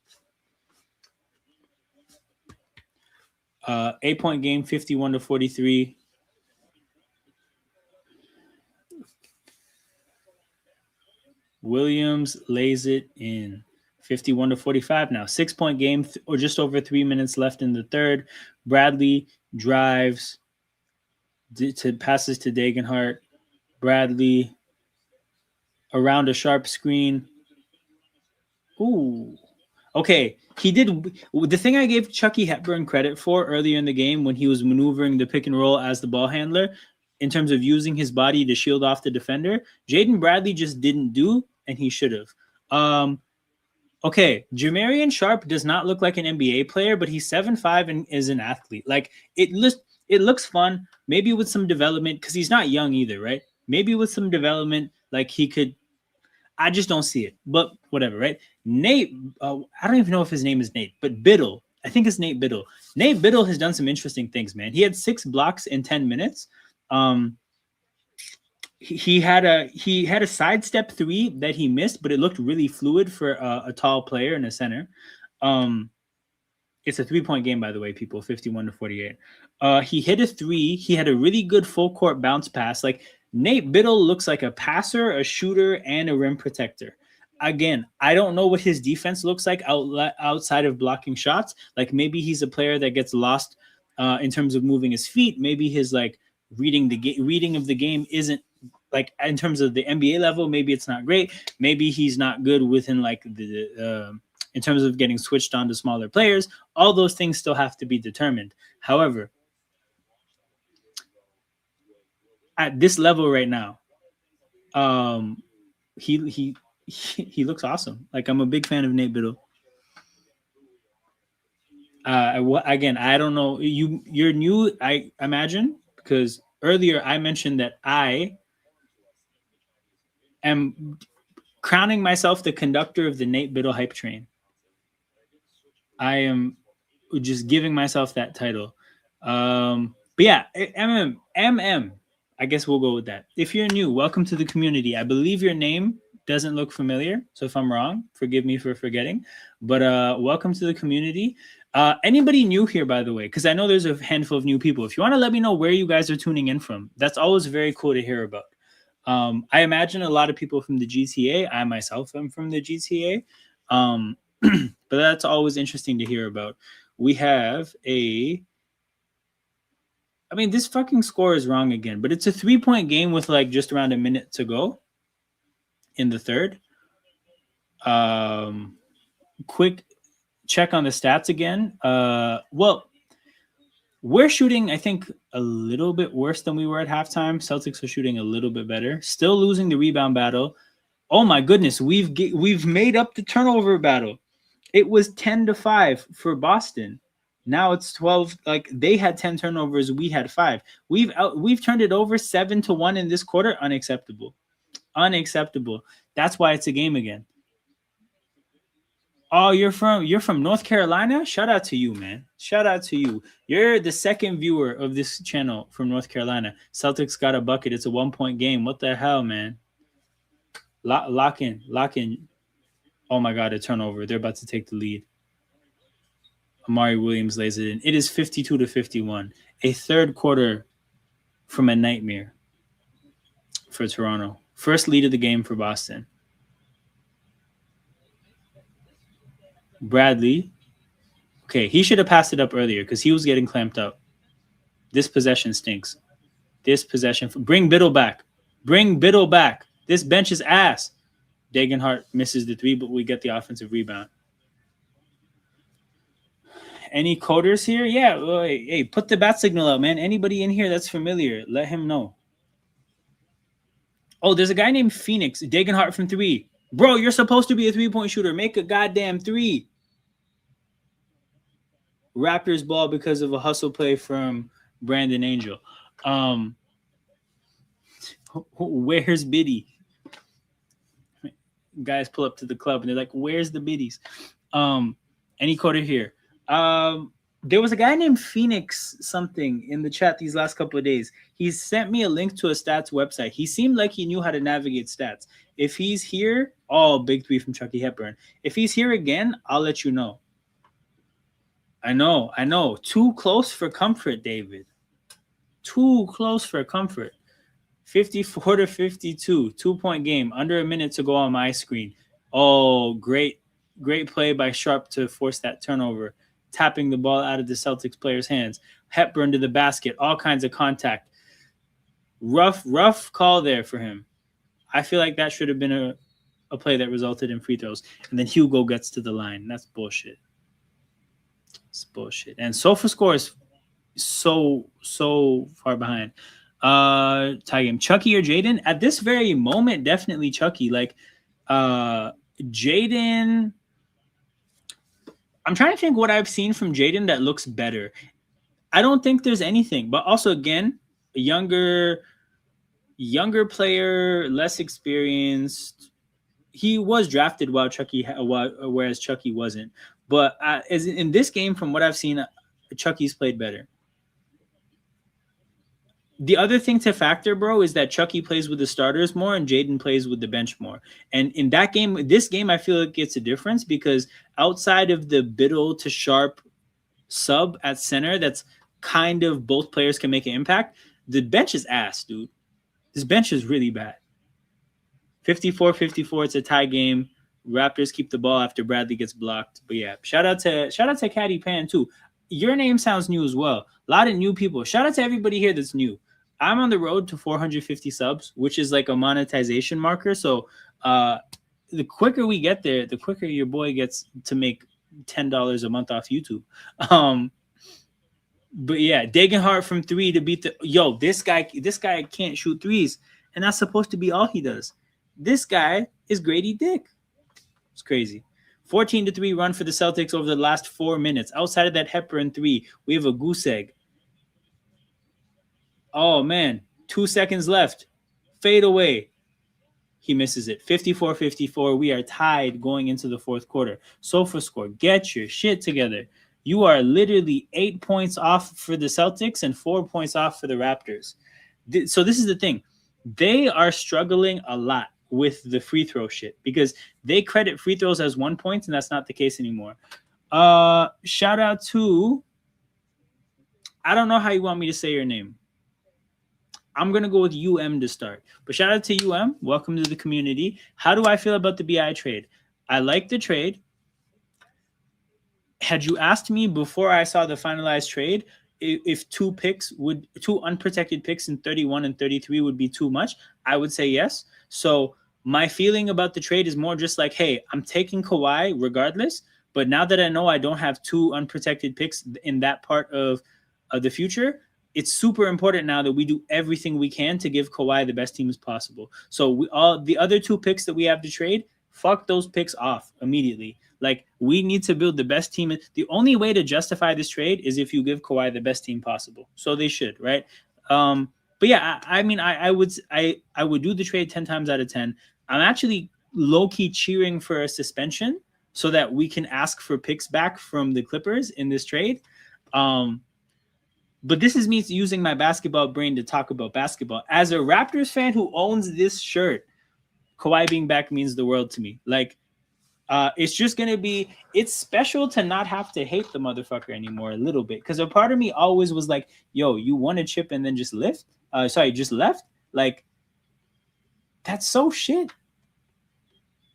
8-point game, 51-43. Williams lays it in. 51-45 now. 6-point game, or just over 3 minutes left in the third. Bradley drives, passes to Degenhart. Bradley around a sharp screen. Ooh. Okay, he did the thing I gave Chucky Hepburn credit for earlier in the game when he was maneuvering the pick and roll as the ball handler in terms of using his body to shield off the defender. Jaden Bradley just didn't do, and he should have. Okay, Jamarian Sharp does not look like an NBA player, but he's 7'5" and is an athlete. Like it looks fun, maybe with some development, because he's not young either, right? Maybe with some development, like he could. I just don't see it, but whatever, right? Nate, I don't even know if his name is Nate, but Biddle. I think it's Nate Biddle. Nate Biddle has done some interesting things, man. He had 6 blocks in 10 minutes. He had a sidestep 3 that he missed, but it looked really fluid for a tall player and a center. It's a 3-point game, by the way, people. 51-48. He hit a 3. He had a really good full court bounce pass. Like Nate Biddle looks like a passer, a shooter, and a rim protector. Again, I don't know what his defense looks like outside of blocking shots. Like maybe he's a player that gets lost in terms of moving his feet. Maybe his like reading of the game isn't like in terms of the NBA level. Maybe it's not great. Maybe he's not good within like the in terms of getting switched on to smaller players. All those things still have to be determined. However, at this level right now, he looks awesome. Like, I'm a big fan of Nate Biddle. Again, I don't know. You're new, I imagine, because earlier I mentioned that I am crowning myself the conductor of the Nate Biddle hype train. I am just giving myself that title. But yeah, MM. I guess we'll go with that. If you're new, welcome to the community. I believe your name doesn't look familiar, so if I'm wrong, forgive me for forgetting. But welcome to the community. Anybody new here, by the way, because I know there's a handful of new people. If you want to let me know where you guys are tuning in from, that's always very cool to hear about. I imagine a lot of people from the GTA. I myself am from the GTA. But that's always interesting to hear about. We have this fucking score is wrong again, but it's a 3-point game with like just around a minute to go in the third. Quick check on the stats again. Well, we're shooting, I think, a little bit worse than we were at halftime. Celtics are shooting a little bit better. Still losing the rebound battle. Oh my goodness, we've made up the turnover battle. It was 10-5 for Boston. Now it's 12. Like, they had 10 turnovers, we had 5. We've turned it over 7-1 in this quarter. Unacceptable. That's why it's a game again. Oh, you're from North Carolina? Shout out to you, man. Shout out to you. You're the second viewer of this channel from North Carolina. Celtics got a bucket. It's a 1-point game. What the hell, man? Lock in. Oh my God, a turnover. They're about to take the lead. Amari Williams lays it in. It is 52-51. A third quarter from a nightmare for Toronto. First lead of the game for Boston. Bradley. Okay, he should have passed it up earlier because he was getting clamped up. This possession stinks. Bring Biddle back. This bench is ass. Degenhart misses the 3, but we get the offensive rebound. Any coders here? Yeah. Hey, put the bat signal out, man. Anybody in here that's familiar, let him know. Oh, there's a guy named Phoenix. Degenhart from 3. Bro, you're supposed to be a 3-point shooter. Make a goddamn 3. Raptors ball because of a hustle play from Brandon Angel. Where's Biddy? Guys pull up to the club and they're like, where's the biddies? Any coder here? There was a guy named Phoenix something in the chat these last couple of days. He sent me a link to a stats website. He seemed like he knew how to navigate stats. If he's here, big 3 from Chucky Hepburn. If he's here again, I'll let you know. I know. Too close for comfort, David. Too close for comfort. 54-52, 2-point game, under a minute to go on my screen. Oh, great play by Sharp to force that turnover, tapping the ball out of the Celtics player's hands. Hepburn to the basket, all kinds of contact. Rough call there for him. I feel like that should have been a play that resulted in free throws. And then Hugo gets to the line. That's bullshit. It's bullshit. And Sofa score is so far behind. Tie game. Chucky or Jaden? At this very moment, definitely Chucky. Like, Jaden, I'm trying to think what I've seen from Jaden that looks better. I don't think there's anything. But also, again, a younger player, less experienced. He was drafted whereas Chucky wasn't. But as in this game, from what I've seen, Chucky's played better. The other thing to factor, bro, is that Chucky plays with the starters more and Jaden plays with the bench more. And in that game, this game, I feel like it's a difference because outside of the Biddle to Sharp sub at center, that's kind of both players can make an impact. The bench is ass, dude. This bench is really bad. 54-54, it's a tie game. Raptors keep the ball after Bradley gets blocked. But yeah, shout out to Caddy Pan too. Your name sounds new as well. A lot of new people. Shout out to everybody here that's new. I'm on the road to 450 subs, which is like a monetization marker. So the quicker we get there, the quicker your boy gets to make $10 a month off YouTube. But yeah, Degenhart from 3 to beat the this guy can't shoot threes, and that's supposed to be all he does. This guy is Grady Dick. It's crazy. 14-3 run for the Celtics over the last 4 minutes. Outside of that Hepburn 3, we have a goose egg. Oh man, 2 seconds left. Fade away. He misses it. 54-54. We are tied going into the fourth quarter. SofaScore, get your shit together. You are literally 8 points off for the Celtics and 4 points off for the Raptors. So this is the thing. They are struggling a lot with the free throw shit because they credit free throws as 1 point, and that's not the case anymore. Shout out to, I don't know how you want me to say your name. I'm going to go with UM to start. But shout out to UM. Welcome to the community. How do I feel about the BI trade? I like the trade. Had you asked me before I saw the finalized trade if two unprotected picks in 31 and 33 would be too much, I would say yes. So my feeling about the trade is more just like, hey, I'm taking Kawhi regardless. But now that I know I don't have 2 unprotected picks in that part of the future, it's super important now that we do everything we can to give Kawhi the best teams possible. So all the other 2 picks that we have to trade, fuck those picks off immediately. Like, we need to build the best team. The only way to justify this trade is if you give Kawhi the best team possible. So they should, right? But yeah, I mean, I would do the trade 10 times out of 10. I'm actually low-key cheering for a suspension so that we can ask for picks back from the Clippers in this trade. But this is me using my basketball brain to talk about basketball. As a Raptors fan who owns this shirt, Kawhi being back means the world to me. Like, it's just going to be, it's special to not have to hate the motherfucker anymore a little bit. Because a part of me always was like, yo, you won a chip and then just left? Just left? Like, that's so shit.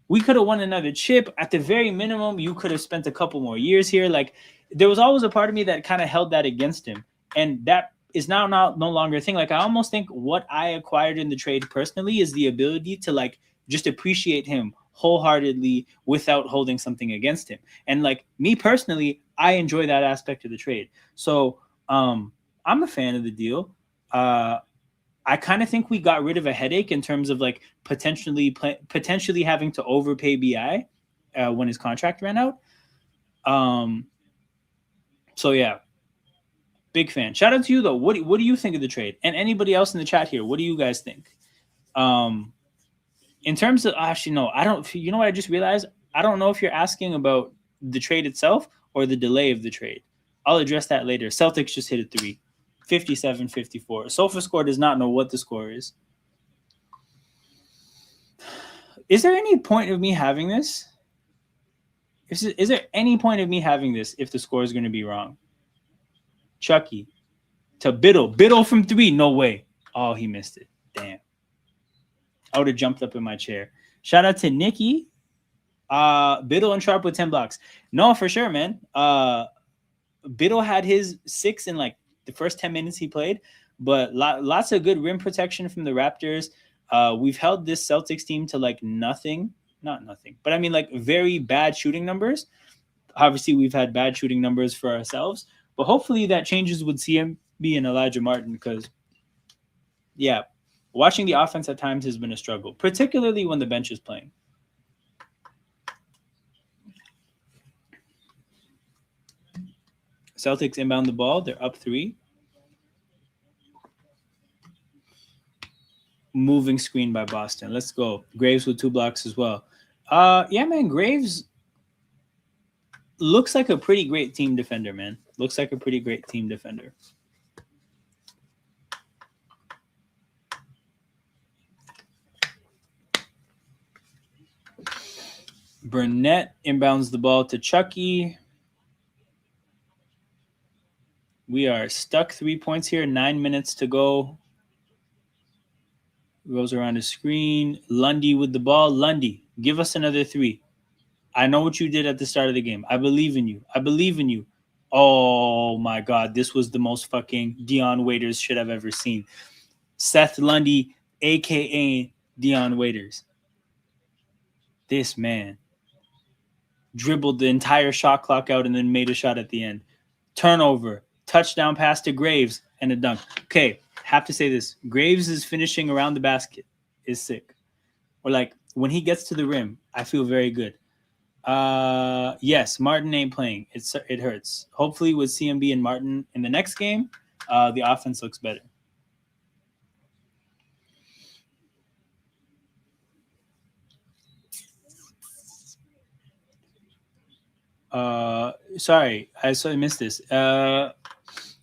We could have won another chip. At the very minimum, you could have spent a couple more years here. Like, there was always a part of me that kind of held that against him. And that is now no longer a thing. Like, I almost think what I acquired in the trade personally is the ability to, like, just appreciate him wholeheartedly without holding something against him. And, like, me personally, I enjoy that aspect of the trade. So I'm a fan of the deal. I kind of think we got rid of a headache in terms of, like, potentially having to overpay BI when his contract ran out. So yeah, big fan. Shout out to you though. What do you think of the trade? And anybody else in the chat here, what do you guys think? In terms of, actually, no, I don't. You know what I just realized? I don't know if you're asking about the trade itself or the delay of the trade. I'll address that later. Celtics just hit a 3. 57-54. SofaScore does not know what the score is. Is there any point of me having this? Is there any point of me having this if the score is going to be wrong? Chucky to Biddle. Biddle from 3. No way. Oh, he missed it. Damn. I would have jumped up in my chair. Shout out to Nikki. Biddle and Sharp with 10 blocks. No, for sure, man. Biddle had his 6 in, like, the first 10 minutes he played, but lots of good rim protection from the Raptors. We've held this Celtics team to, like, not nothing, but I mean, like, very bad shooting numbers. Obviously, we've had bad shooting numbers for ourselves, but hopefully that changes with CMB and Elijah Martin because, yeah, watching the offense at times has been a struggle, particularly when the bench is playing. Celtics inbound the ball. They're up 3. Moving screen by Boston. Let's go. Graves with 2 blocks as well. Yeah, man. Graves looks like a pretty great team defender, man. Looks like a pretty great team defender. Burnett inbounds the ball to Chucky. We are stuck 3 points here. 9 minutes to go. Goes around the screen. Lundy with the ball. Lundy, give us another 3. I know what you did at the start of the game. I believe in you. I believe in you. Oh, my God. This was the most fucking Dion Waiters shit I've ever seen. Seth Lundy, a.k.a. Dion Waiters. This man dribbled the entire shot clock out and then made a shot at the end. Turnover, touchdown pass to Graves, and a dunk. Okay, have to say this. Graves is finishing around the basket is sick. Or like when he gets to the rim, I feel very good. Yes, Martin ain't playing. It hurts. Hopefully with CMB and Martin in the next game, the offense looks better. Sorry, I missed this.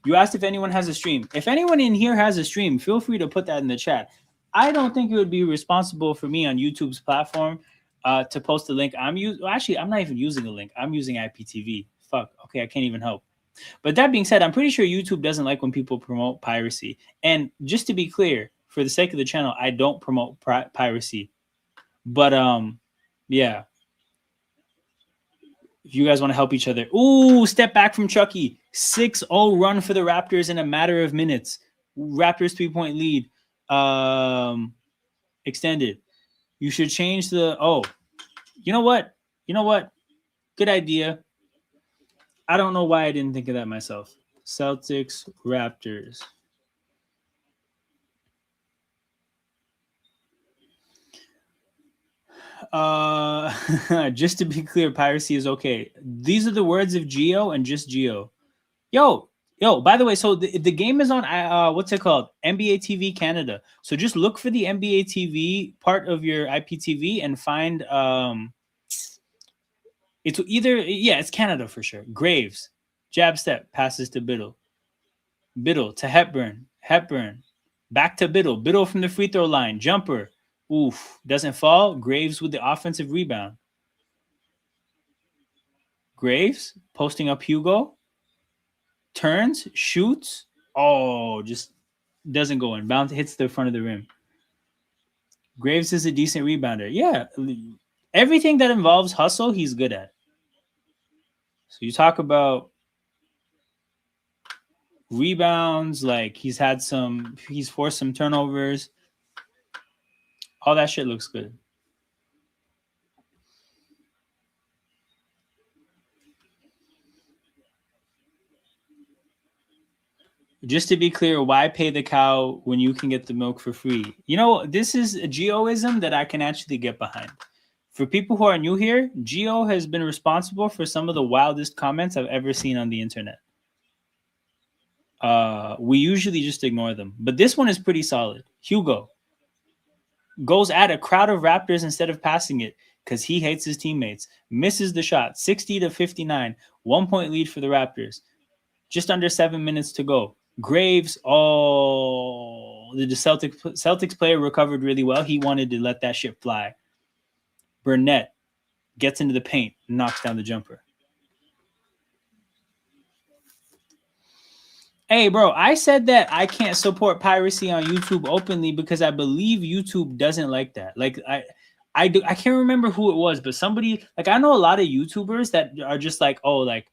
You asked if anyone has a stream. If anyone in here has a stream, feel free to put that in the chat. I don't think it would be responsible for me on YouTube's platform to post a link. Actually, I'm not even using a link. I'm using IPTV. Fuck. Okay, I can't even help. But that being said, I'm pretty sure YouTube doesn't like when people promote piracy. And just to be clear, for the sake of the channel, I don't promote piracy. But yeah. If you guys want to help each other. Ooh, step back from Chucky. 6-0 run for the Raptors in a matter of minutes. Raptors 3-point lead. Extended. You should change the... Oh, you know what? Good idea. I don't know why I didn't think of that myself. Celtics, Raptors. Just to be clear, piracy is okay. These are the words of Geo and just Geo. Yo, by the way, so the game is on what's it called? NBA TV Canada. So just look for the NBA TV part of your IPTV and find it's either it's Canada for sure. Graves, jab step, passes to Biddle. Biddle to Hepburn. Back to Biddle. Biddle from the free throw line. Jumper. Oof. Doesn't fall. Graves with the offensive rebound. Graves posting up Hugo. Turns, shoots. Oh, just doesn't go in. Bounce hits the front of the rim. Graves is a decent rebounder. Yeah. Everything that involves hustle, he's good at. So you talk about rebounds, like he's forced some turnovers. All that shit looks good. Just to be clear, why pay the cow when you can get the milk for free? You know, this is a Geoism that I can actually get behind. For people who are new here, Geo has been responsible for some of the wildest comments I've ever seen on the internet. We usually just ignore them. But this one is pretty solid. Hugo goes at a crowd of Raptors instead of passing it because he hates his teammates. Misses the shot. 60-59. 1 point lead for the Raptors. Just under 7 minutes to go. Graves, the Celtics player recovered really well. He wanted to let that shit fly. Burnett gets into the paint, knocks down the jumper. Hey, bro, I said that I can't support piracy on YouTube openly because I believe YouTube doesn't like that. Like, I can't remember who it was, but somebody, like, I know a lot of YouTubers that are just like, oh, like,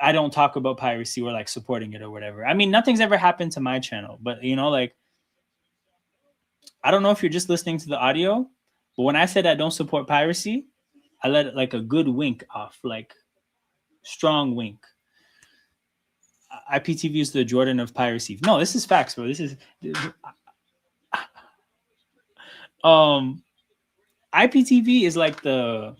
I don't talk about piracy or like supporting it or whatever. I mean, nothing's ever happened to my channel, but you know, like, I don't know if you're just listening to the audio, but when I said I don't support piracy, I let it like a good wink off, like strong wink. IPTV is the Jordan of piracy. No, this is facts, bro. This is IPTV is like the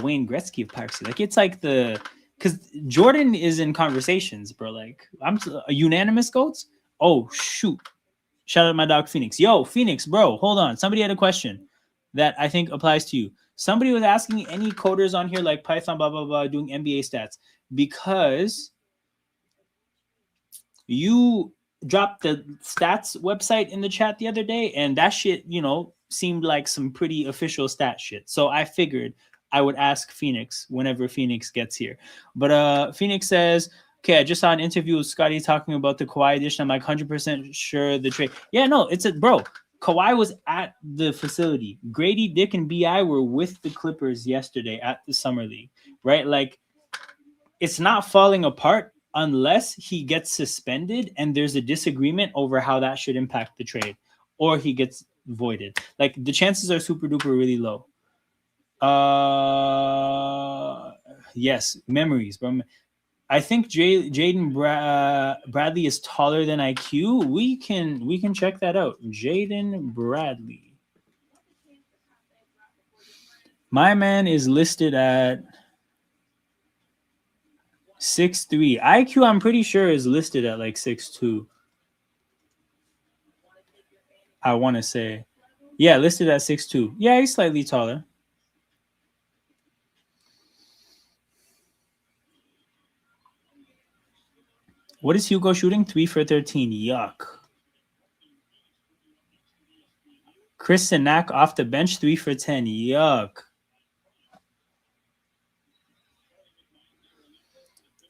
Wayne Gretzky of piracy. Like it's like because Jordan is in conversations, bro. Like I'm a unanimous goats. Oh shoot! Shout out to my dog Phoenix. Yo, Phoenix, bro. Hold on. Somebody had a question that I think applies to you. Somebody was asking any coders on here like Python, blah blah blah, doing NBA stats because you dropped the stats website in the chat the other day, and that shit, you know, seemed like some pretty official stat shit. So I figured I would ask Phoenix whenever Phoenix gets here. But Phoenix says, okay, I just saw an interview with Scotty talking about the Kawhi edition. I'm like 100% sure the trade. Yeah, no, bro. Kawhi was at the facility. Grady, Dick, and BI were with the Clippers yesterday at the Summer League, right? Like, it's not falling apart unless he gets suspended and there's a disagreement over how that should impact the trade, or he gets voided. Like the chances are super duper really low. Yes, memories, bro. I think Jaden Bradley is taller than IQ. We can check that out. Jaden Bradley. My man is listed at 6'3". IQ, I'm pretty sure, is listed at like 6'2". I want to say. Yeah, listed at 6'2". Yeah, he's slightly taller. What is Hugo shooting? 3 for 13. Yuck. Chris Sinak off the bench, 3 for 10. Yuck.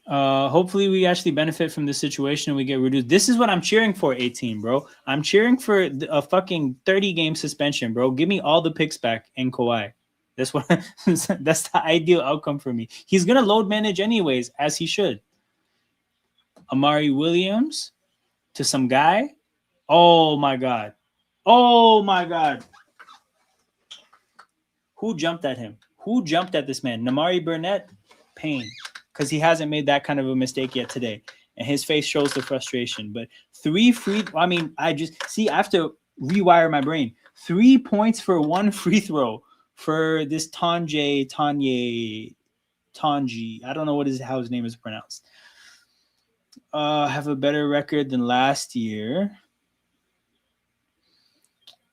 Hopefully we actually benefit from this situation and we get reduced. This is what I'm cheering for, 18, bro. I'm cheering for a fucking 30-game suspension, bro. Give me all the picks back and Kawhi. That's what that's the ideal outcome for me. He's gonna load manage anyways, as he should. Amari Williams to some guy. Oh my god. Oh my god. Who jumped at him? Who jumped at this man? Namari Burnett? Pain. Because he hasn't made that kind of a mistake yet today. And his face shows the frustration. But I have to rewire my brain. 3 points for 1 free throw for this Tanji. I don't know how his name is pronounced. Have a better record than last year.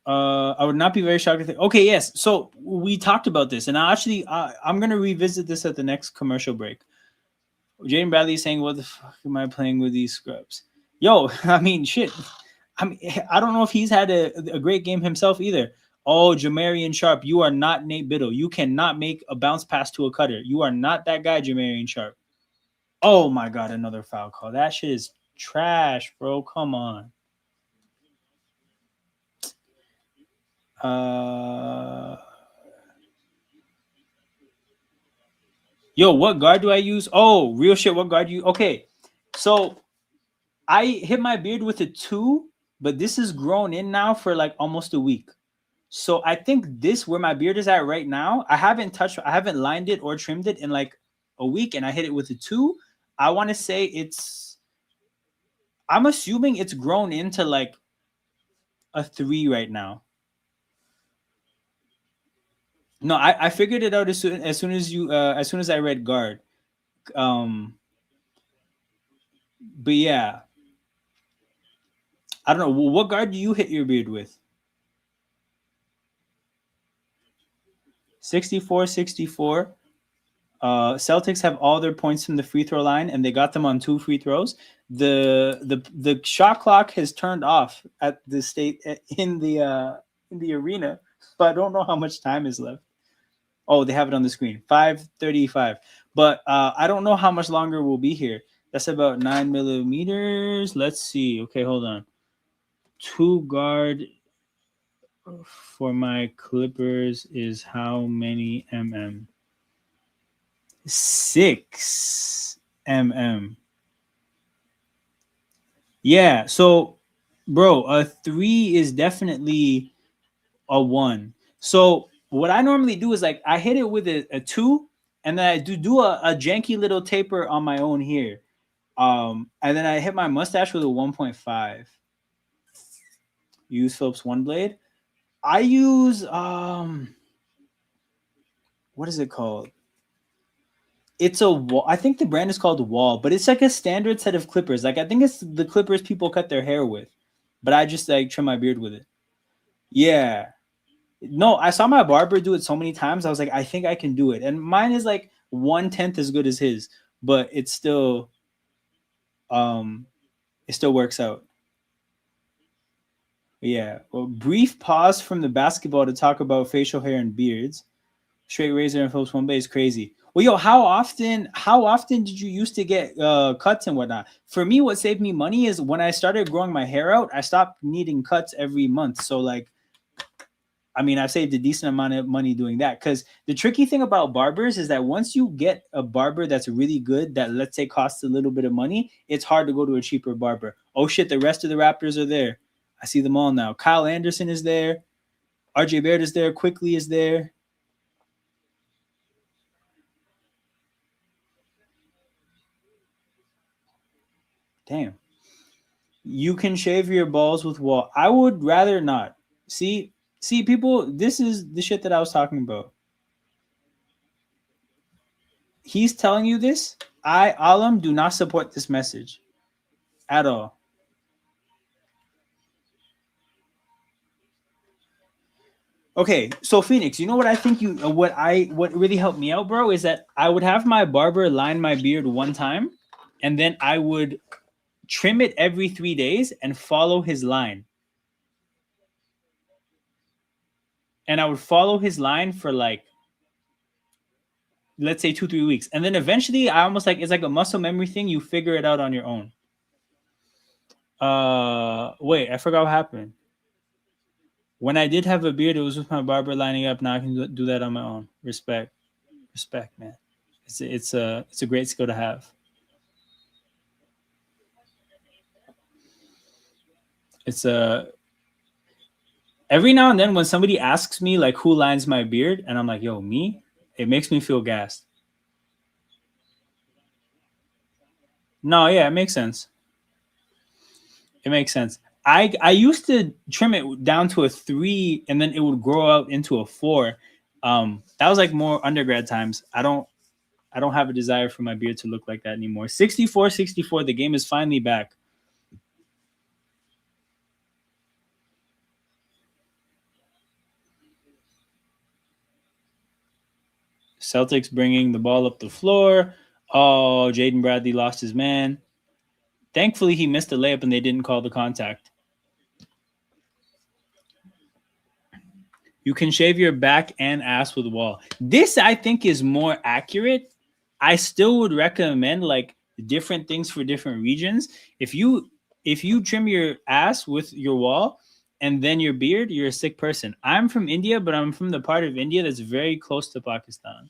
I would not be very shocked if okay, yes. So we talked about this, and I'm gonna revisit this at the next commercial break. Jaden Bradley is saying, "What the fuck am I playing with these scrubs?" Yo, I mean, shit. I don't know if he's had a great game himself either. Oh, Jamarian Sharp, you are not Nate Biddle. You cannot make a bounce pass to a cutter. You are not that guy, Jamarian Sharp. Oh my god, another foul call. That shit is trash, bro. Come on. Yo, what guard do I use? Oh, real shit. What guard do you? Okay, so I hit my beard with a 2, but this is grown in now for like almost a week. So I think this where my beard is at right now, I haven't lined it or trimmed it in like a week, and I hit it with a 2. I want to say I'm assuming it's grown into like a 3 right now. No, I figured it out as soon as I read guard. But yeah, I don't know. What guard do you hit your beard with? 64. Celtics have all their points from the free throw line, and they got them on 2 free throws. The shot clock has turned off at the state in the arena, but I don't know how much time is left. Oh, they have it on the screen. 5:35. But I don't know how much longer we'll be here. That's about 9 millimeters. Let's see. Okay, hold on. 2 guard for my Clippers is how many mm? 6 mm. Yeah, so bro, a 3 is definitely a 1. So what I normally do is like I hit it with a 2, and then I do a janky little taper on my own here. And then I hit my mustache with a 1.5. Use Phillips One Blade. I use what is it called? It's a wall. I think the brand is called Wall, but it's like a standard set of clippers. Like I think it's the clippers people cut their hair with, but I just like trim my beard with it. Yeah. No, I saw my barber do it so many times. I was like, I think I can do it, and mine is like 1/10 as good as his, but it still works out. Yeah. Well, brief pause from the basketball to talk about facial hair and beards. Straight razor and Phillips One Blade is crazy. Well, yo, how often did you used to get cuts and whatnot? For me, what saved me money is when I started growing my hair out, I stopped needing cuts every month. So like, I mean, I've saved a decent amount of money doing that. Because the tricky thing about barbers is that once you get a barber that's really good, that let's say costs a little bit of money, it's hard to go to a cheaper barber. Oh shit, the rest of the Raptors are there. I see them all now. Kyle Anderson is there. RJ Barrett is there. Quickly is there. Damn. You can shave your balls with Wall. I would rather not. See, people, this is the shit that I was talking about. He's telling you this. Alam, do not support this message at all. Okay, so Phoenix, you know what I think what really helped me out, bro, is that I would have my barber line my beard one time, and then I would trim it every 3 days and follow his line. And I would follow his line for like, let's say 2-3 weeks, and then eventually I almost like, it's like a muscle memory thing. You figure it out on your own. Wait, I forgot what happened. When I did have a beard, it was with my barber lining up. Now I can do that on my own. Respect, man. It's a great skill to have. It's a every now and then when somebody asks me like who lines my beard, and I'm like, yo, me, it makes me feel gassed. No, yeah, it makes sense. It makes sense. I used to trim it down to a 3, and then it would grow out into a 4. That was like more undergrad times. I don't have a desire for my beard to look like that anymore. 64, 64. The game is finally back. Celtics bringing the ball up the floor. Oh, Jaden Bradley lost his man. Thankfully, he missed the layup and they didn't call the contact. You can shave your back and ass with Wall. This, I think, is more accurate. I still would recommend like different things for different regions. If you trim your ass with your Wall and then your beard, you're a sick person. I'm from India, but I'm from the part of India that's very close to Pakistan.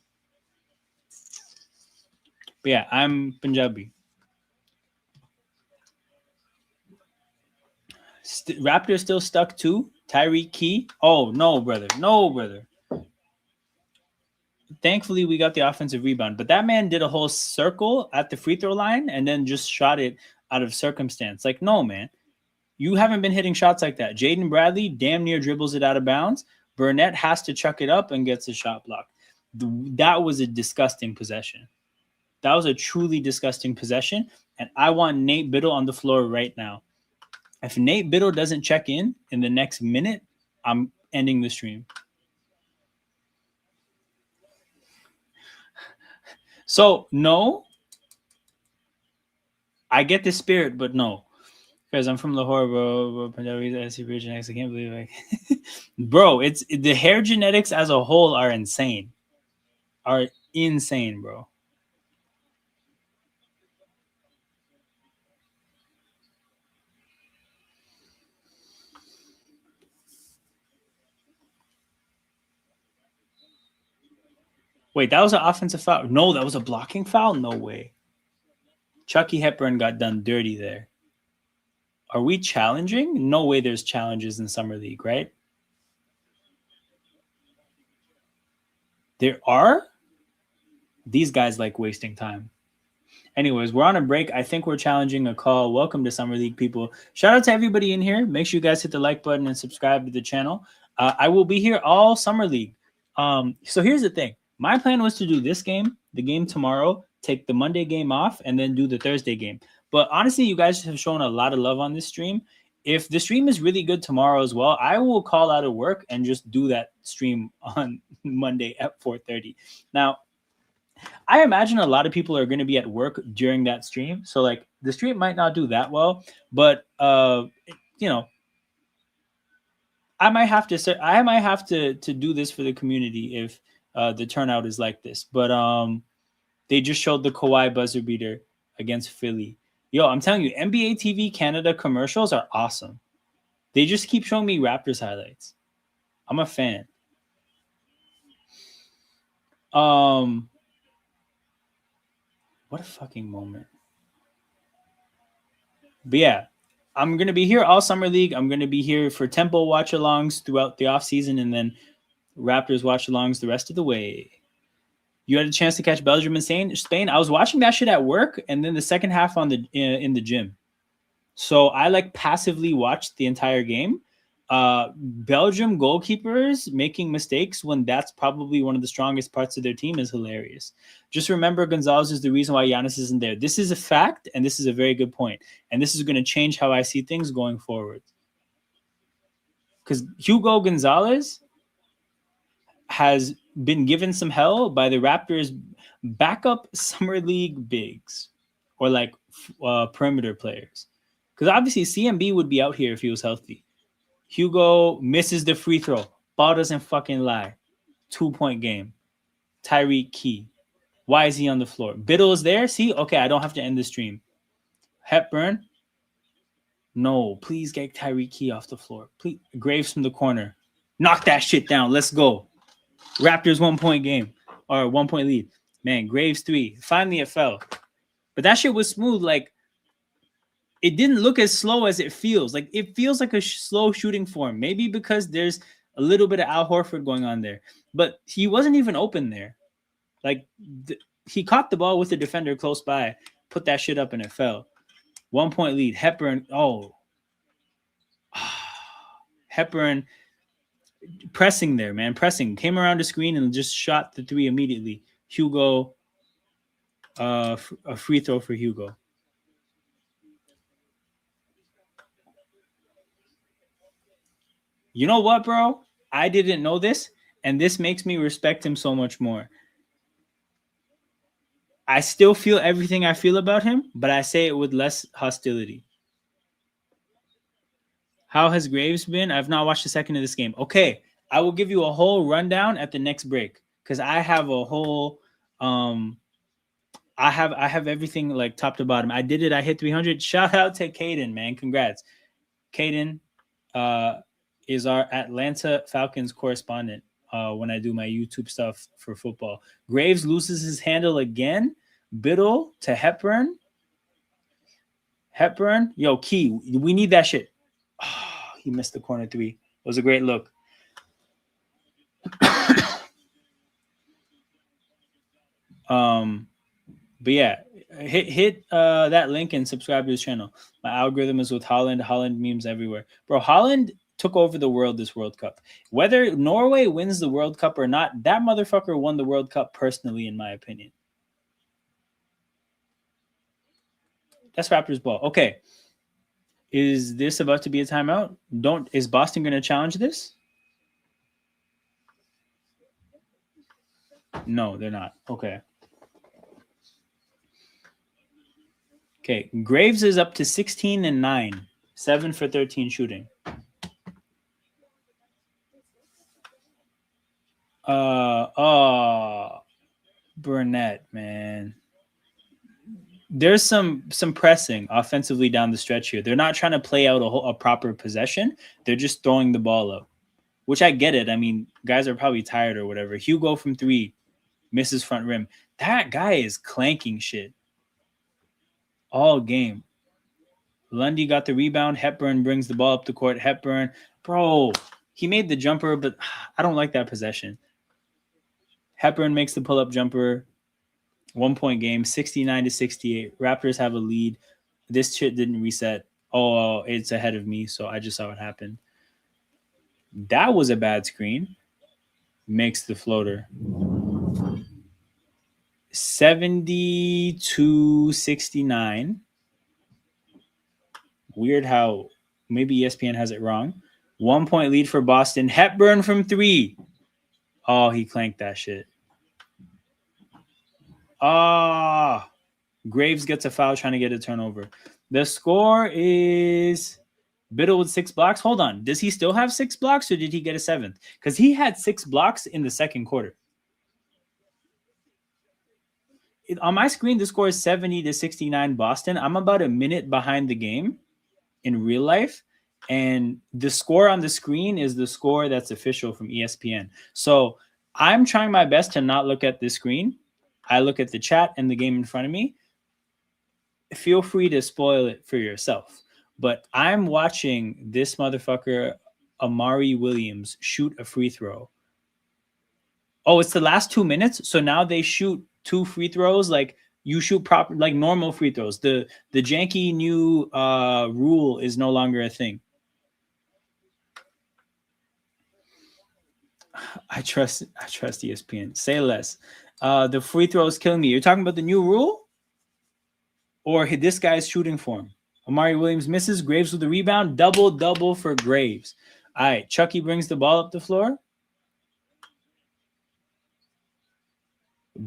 But yeah, I'm Punjabi. Raptors still stuck too. Tyreek Key. Oh no, brother. No, brother. Thankfully, we got the offensive rebound, but that man did a whole circle at the free throw line and then just shot it out of circumstance. Like, no, man, you haven't been hitting shots like that. Jaden Bradley damn near dribbles it out of bounds. Burnett has to chuck it up and gets a shot blocked. That was a disgusting possession. That was a truly disgusting possession, and I want Nate Biddle on the floor right now. If Nate Biddle doesn't check in the next minute, I'm ending the stream. So, no, I get the spirit, but no. Because I'm from Lahore, bro. Punjabi, I can't believe it. Bro, it's the hair genetics as a whole are insane. Are insane, bro. Wait, that was an offensive foul. No, that was a blocking foul? No way. Chucky Hepburn got done dirty there. Are we challenging? No way there's challenges in Summer League, right? There are? These guys like wasting time. Anyways, we're on a break. I think we're challenging a call. Welcome to Summer League, people. Shout out to everybody in here. Make sure you guys hit the like button and subscribe to the channel. I will be here all Summer League. So here's the thing. My plan was to do this game, the game tomorrow, take the Monday game off, and then do the Thursday game. But honestly, you guys have shown a lot of love on this stream. If the stream is really good tomorrow as well, I will call out of work and just do that stream on Monday at 4:30. Now, I imagine a lot of people are going to be at work during that stream, so like the stream might not do that well, but you know, I might have to do this for the community if the turnout is like this. But they just showed the Kawhi buzzer beater against Philly. Yo, I'm telling you, NBA TV Canada commercials are awesome. They just keep showing me Raptors highlights. I'm a fan. What a fucking moment. But yeah, I'm going to be here all summer league. I'm going to be here for Tempo watch-alongs throughout the offseason and then Raptors watch-alongs the rest of the way. You had a chance to catch Belgium and Spain. I was watching that shit at work and then the second half in the gym. So I like passively watched the entire game. Belgium goalkeepers making mistakes when that's probably one of the strongest parts of their team is hilarious. Just remember Gonzalez is the reason why Giannis isn't there. This is a fact, and this is a very good point. And this is going to change how I see things going forward. Because Hugo Gonzalez has been given some hell by the Raptors' backup summer league bigs or like perimeter players. Because obviously CMB would be out here if he was healthy. Hugo misses the free throw. Ball doesn't fucking lie. 2-point game. Tyreek Key. Why is he on the floor? Biddle is there. See? Okay, I don't have to end the stream. Hepburn. No, please get Tyreek Key off the floor. Please. Graves from the corner. Knock that shit down. Let's go. Raptors 1-point game. Or 1-point lead. Man, Graves 3. Finally it fell. But that shit was smooth. Like, it didn't look as slow as it feels. Like, it feels like a slow shooting form. Maybe because there's a little bit of Al Horford going on there. But he wasn't even open there. Like, he caught the ball with the defender close by, put that shit up, and it fell. 1-point lead. Hepburn. Oh. Hepburn pressing there, man. Pressing. Came around the screen and just shot the 3 immediately. Hugo. A free throw for Hugo. You know what, bro? I didn't know this, and this makes me respect him so much more. I still feel everything I feel about him, but I say it with less hostility. How has Graves been? I've not watched a second of this game. Okay, I will give you a whole rundown at the next break because I have a whole I have everything like top to bottom. I did it. I hit 300. Shout out to Caden, man. Congrats. Caden is our Atlanta Falcons correspondent when I do my YouTube stuff for football. Graves loses his handle again. Biddle to Hepburn. Hepburn. Yo, Key, we need that shit. Oh, he missed the corner 3. It was a great look. But yeah, hit that link and subscribe to his channel. My algorithm is with Holland memes everywhere. Bro, Holland took over the world this World Cup. Whether Norway wins the World Cup or not, that motherfucker won the World Cup personally, in my opinion. That's Raptors ball. Okay. Is this about to be a timeout? Is Boston going to challenge this? No, they're not. Okay. Okay, Graves is up to 16-9, 7 for 13 shooting. Burnett, man. There's some pressing offensively down the stretch here. They're not trying to play out a proper possession. They're just throwing the ball up, which I get it. I mean, guys are probably tired or whatever. Hugo from 3 misses front rim. That guy is clanking shit all game. Lundy got the rebound. Hepburn brings the ball up the court. Hepburn, bro, he made the jumper, but I don't like that possession. Hepburn makes the pull-up jumper. 1-point game, 69-68. Raptors have a lead. This shit didn't reset. Oh, it's ahead of me, so I just saw what happened. That was a bad screen. Makes the floater. 70-69. Weird how maybe ESPN has it wrong. 1-point lead for Boston. Hepburn from 3. Oh, he clanked that shit. Graves gets a foul trying to get a turnover. The score is Biddle with 6 blocks. Hold on. Does he still have 6 blocks or did he get a 7th? Because he had 6 blocks in the second quarter. On my screen, the score is 70-69 Boston. I'm about a minute behind the game in real life. And the score on the screen is the score that's official from ESPN. So I'm trying my best to not look at the screen. I look at the chat and the game in front of me. Feel free to spoil it for yourself. but I'm watching this motherfucker, Amari Williams, shoot a free throw. Oh, it's the last 2 minutes. So now they shoot 2 free throws. Like you shoot proper, like normal free throws. The janky new rule is no longer a thing. I trust ESPN. Say less. The free throw is killing me. You're talking about the new rule, or this guy's shooting form? Amari Williams misses. Graves with the rebound. Double for Graves. All right. Chucky brings the ball up the floor.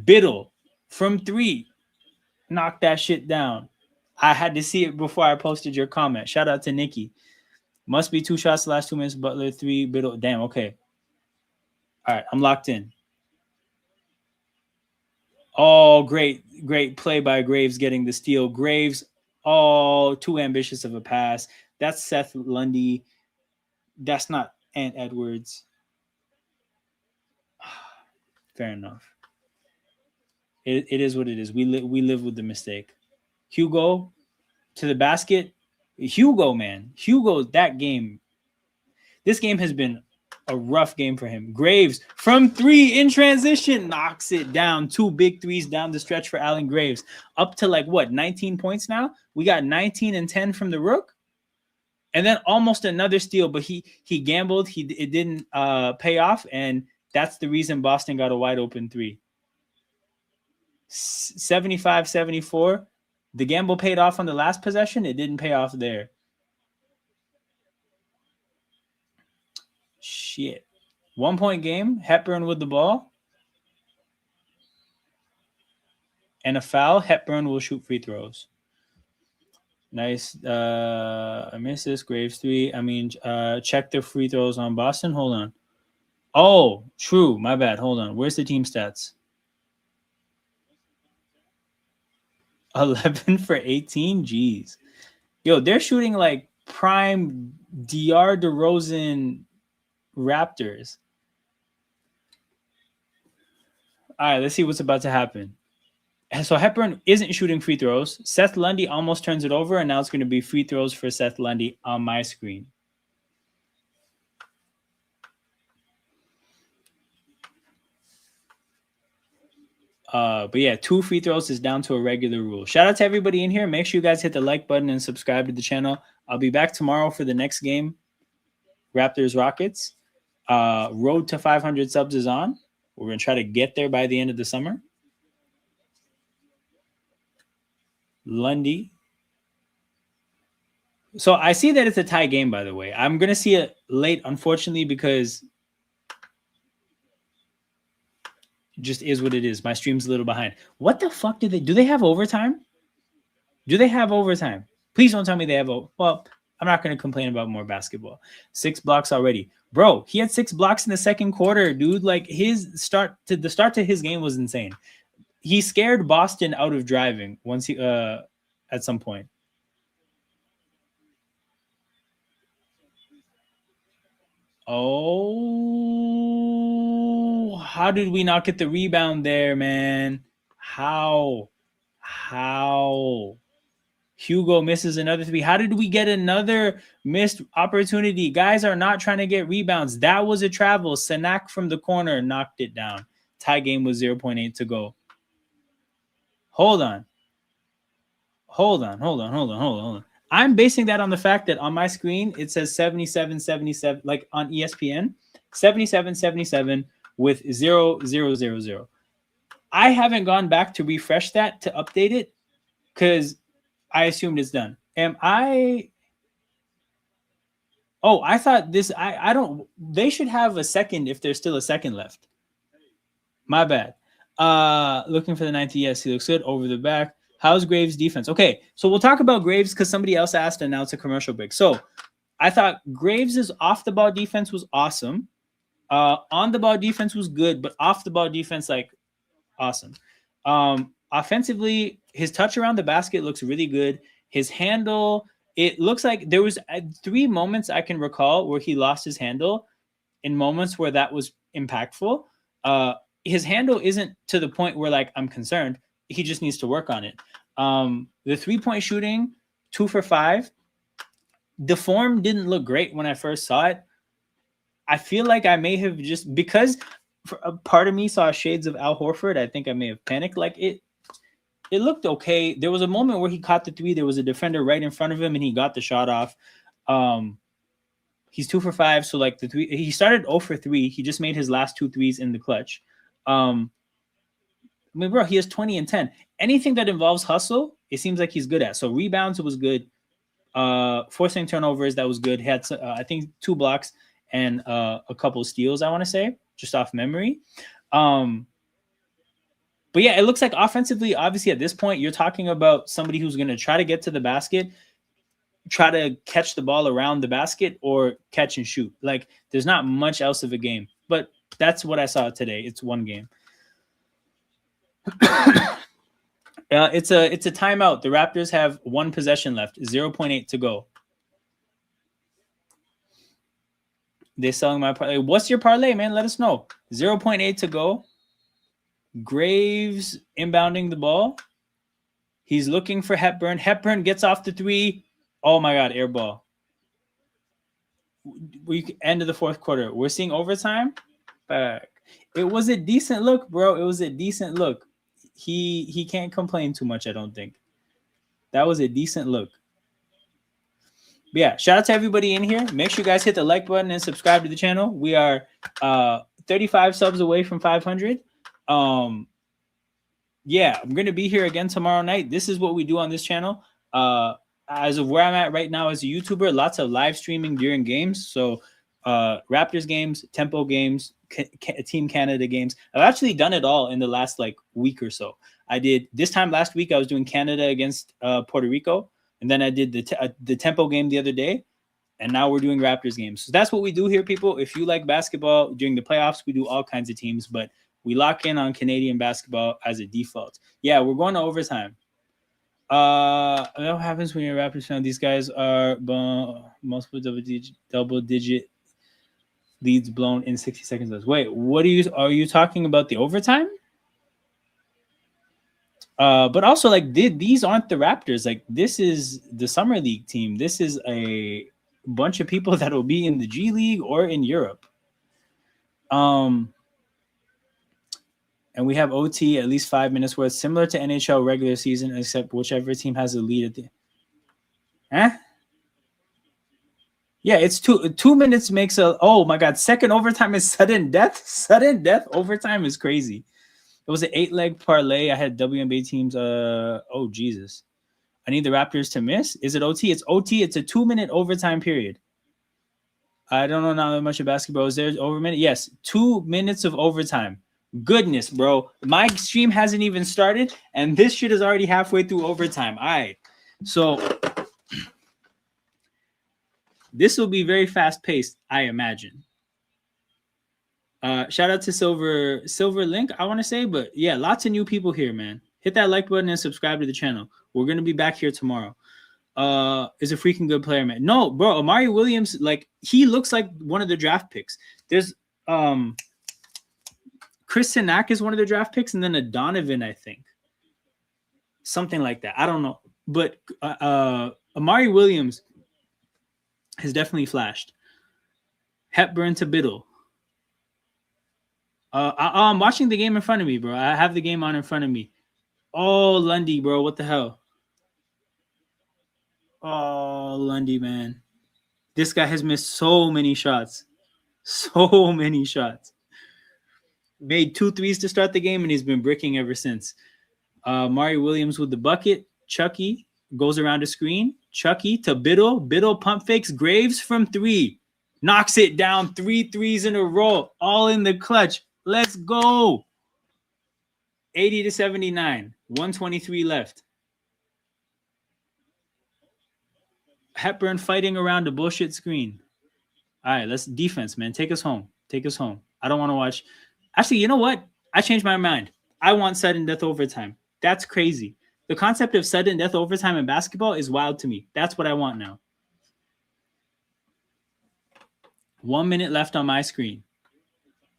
Biddle from 3. Knock that shit down. I had to see it before I posted your comment. Shout out to Nikki. Must be 2 shots the last 2 minutes. Butler 3. Biddle. Damn. Okay. All right. I'm locked in. Oh, great play by Graves getting the steal. Graves, too ambitious of a pass. That's Seth Lundy. That's not Ant Edwards. Fair enough. It is what it is. We live with the mistake. Hugo to the basket. Hugo, man. Hugo, that game. This game has been a rough game for him. Graves from 3 in transition knocks it down. 2 big threes down the stretch for Allen Graves. Up to 19 points now. We got 19 and 10 from the Rook. And then almost another steal, but he gambled. It didn't pay off, and that's the reason Boston got a wide open 3. 75-74. The gamble paid off on the last possession. It didn't pay off there. Shit. 1 point game. Hepburn with the ball. And a foul. Hepburn will shoot free throws. Nice. I missed this. Graves 3. Check the free throws on Boston. Hold on. Oh, true. My bad. Hold on. Where's the team stats? 11 for 18. Jeez. Yo, they're shooting like prime DR DeRozan Raptors. All right, let's see what's about to happen. So Hepburn isn't shooting free throws. Seth Lundy almost turns it over, and now it's going to be free throws for Seth Lundy on my screen. But yeah, 2 free throws is down to a regular rule. Shout out to everybody in here. Make sure you guys hit the like button and subscribe to the channel. I'll be back tomorrow for the next game. Raptors Rockets. Road to 500 subs is on. We're going to try to get there by the end of the summer. Lundy. So I see that it's a tie game, by the way. I'm going to see it late, unfortunately, because it just is what it is. My stream's a little behind. What the fuck do they have overtime? Do they have overtime? Please don't tell me they have well, I'm not going to complain about more basketball. 6 blocks already. Bro, he had 6 blocks in the second quarter, dude. Like the start to his game was insane. He scared Boston out of driving once he at some point. Oh, how did we not get the rebound there, man? How? Hugo misses another 3. How did we get another missed opportunity? Guys are not trying to get rebounds. That was a travel. Sanak from the corner knocked it down. Tie game with 0.8 to go. Hold on. I'm basing that on the fact that on my screen, it says 77-77, like on ESPN, 77-77 with 0-0-0-0. I haven't gone back to refresh that to update it because I assumed it's done. I thought this, I don't, they should have a second if there's still a second left. My bad. Looking for the 90. Yes, he looks good over the back. How's Graves' defense? Okay, so we'll talk about Graves because somebody else asked, and now it's a commercial break. So I thought Graves' off-the-ball defense was awesome. On-the-ball defense was good, but off-the-ball defense, like, awesome. Offensively, his touch around the basket looks really good. His handle, it looks like there was 3 moments I can recall where he lost his handle in moments where that was impactful. His handle isn't to the point where, like, I'm concerned. He just needs to work on it. The 3-point shooting, 2 for 5. the form didn't look great when I first saw it. I feel like I may have just because a part of me saw shades of Al Horford. I think I may have panicked. Like it looked okay. There was a moment where he caught the three. There was a defender right in front of him, and he got the shot off. He's 2 for 5. So like the three, he started 0 for 3. He just made his last 2 threes in the clutch. I mean, bro, he has 20 and 10. Anything that involves hustle, it seems like he's good at. So rebounds, it was good. Forcing turnovers, that was good. He had I think 2 blocks and a couple steals, I want to say, just off memory. But yeah, it looks like offensively, obviously at this point, you're talking about somebody who's going to try to get to the basket, try to catch the ball around the basket, or catch and shoot. Like there's not much else of a game, but that's what I saw today. It's one game. It's a timeout. The Raptors have 1 possession left, 0.8 to go. They're selling my parlay. What's your parlay, man? Let us know. 0.8 to go. Graves inbounding the ball. He's looking for Hepburn. Hepburn gets off the 3. Oh my God, air ball. We end of the 4th quarter. We're seeing overtime. Back. It was a decent look, bro. It was a decent look. He can't complain too much, I don't think. That was a decent look. But yeah, shout out to everybody in here. Make sure you guys hit the like button and subscribe to the channel. We are 35 subs away from 500. Yeah, I'm going to be here again tomorrow night. This is what we do on this channel. As of where I'm at right now as a YouTuber, lots of live streaming during games. So Raptors games, Tempo games, Team Canada games. I've actually done it all in the last like week or so. I did this time last week. I was doing Canada against Puerto Rico, and then I did the Tempo game the other day, and now we're doing Raptors games. So that's what we do here, people. If you like basketball during the playoffs, we do all kinds of teams, but we lock in on Canadian basketball as a default. Yeah, we're going to overtime. What happens when you're a Raptors fan? These guys are multiple double digit leads blown in 60 seconds. Wait, what are you talking about the overtime? But also like these aren't the Raptors. Like this is the summer league team. This is a bunch of people that will be in the G League or in Europe. And we have OT at least 5 minutes worth, similar to NHL regular season, except whichever team has a lead at the. Yeah, it's 2 minutes makes a. Oh my God! Second overtime is sudden death. Sudden death overtime is crazy. It was an 8-leg parlay. I had WNBA teams. Oh Jesus! I need the Raptors to miss. Is it OT? It's OT. It's a 2-minute overtime period. I don't know now that much of basketball. Is there over a minute? Yes, 2 minutes of overtime. Goodness, bro. My stream hasn't even started, and this shit is already halfway through overtime. All right. So this will be very fast-paced, I imagine. Shout out to Silver Link, I want to say, but yeah, lots of new people here, man. Hit that like button and subscribe to the channel. We're going to be back here tomorrow. Is a freaking good player, man. No, bro, Amari Williams, like, he looks like one of the draft picks. There's Chris Sinak is one of the draft picks, and then a Donovan, I think. Something like that. I don't know. But Amari Williams has definitely flashed. Hepburn to Biddle. I'm watching the game in front of me, bro. I have the game on in front of me. Oh, Lundy, bro. What the hell? Oh, Lundy, man. This guy has missed so many shots. So many shots. Made 2 threes to start the game, and he's been bricking ever since. Mari Williams with the bucket. Chucky goes around the screen. Chucky to Biddle. Biddle pump fakes. Graves from 3. Knocks it down. 3 threes in a row. All in the clutch. Let's go. 80-79. 123 left. Hepburn fighting around the bullshit screen. All right, let's defense, man. Take us home. Take us home. I don't want to watch. Actually, you know what? I changed my mind. I want sudden death overtime. That's crazy. The concept of sudden death overtime in basketball is wild to me. That's what I want now. 1 minute left on my screen.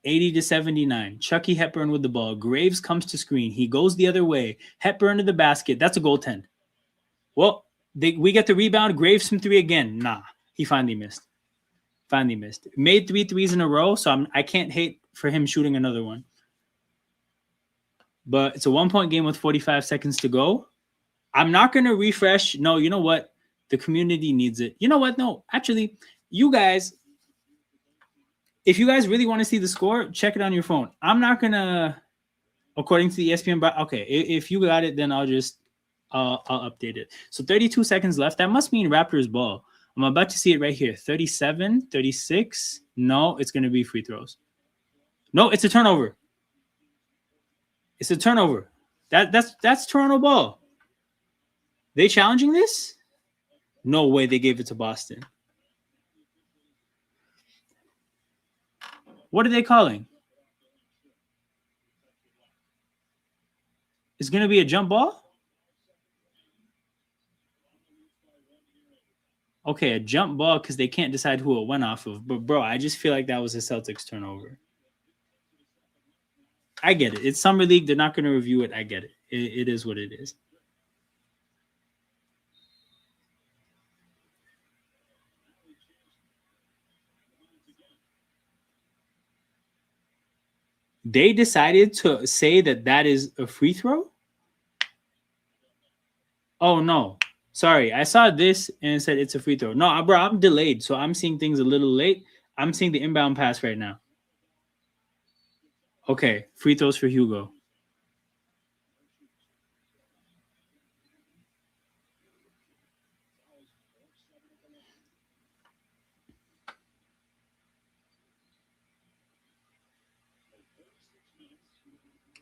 80-79. Chucky Hepburn with the ball. Graves comes to screen. He goes the other way. Hepburn to the basket. That's a goaltend. Well, We get the rebound. Graves from 3 again. Nah, he finally missed. Made 3 threes in a row, so I can't hate for him shooting another one. But it's a 1-point game with 45 seconds to go. I'm not going to refresh. No, you know what? The community needs it. You know what? No, actually, you guys, if you guys really want to see the score, check it on your phone. I'm not going to, according to the ESPN, okay, if you got it, then I'll update it. So 32 seconds left. That must mean Raptors ball. I'm about to see it right here. 37, 36. No, it's going to be free throws. No, it's a turnover. It's a turnover. That's Toronto ball. They challenging this? No way they gave it to Boston. What are they calling? It's going to be a jump ball? Okay, a jump ball because they can't decide who it went off of. But, bro, I just feel like that was a Celtics turnover. I get it. It's Summer League. They're not going to review it. I get it. It is what it is. They decided to say that is a free throw? Oh, no. Sorry. I saw this and it said it's a free throw. No, bro, I'm delayed, so I'm seeing things a little late. I'm seeing the inbound pass right now. Okay, free throws for Hugo.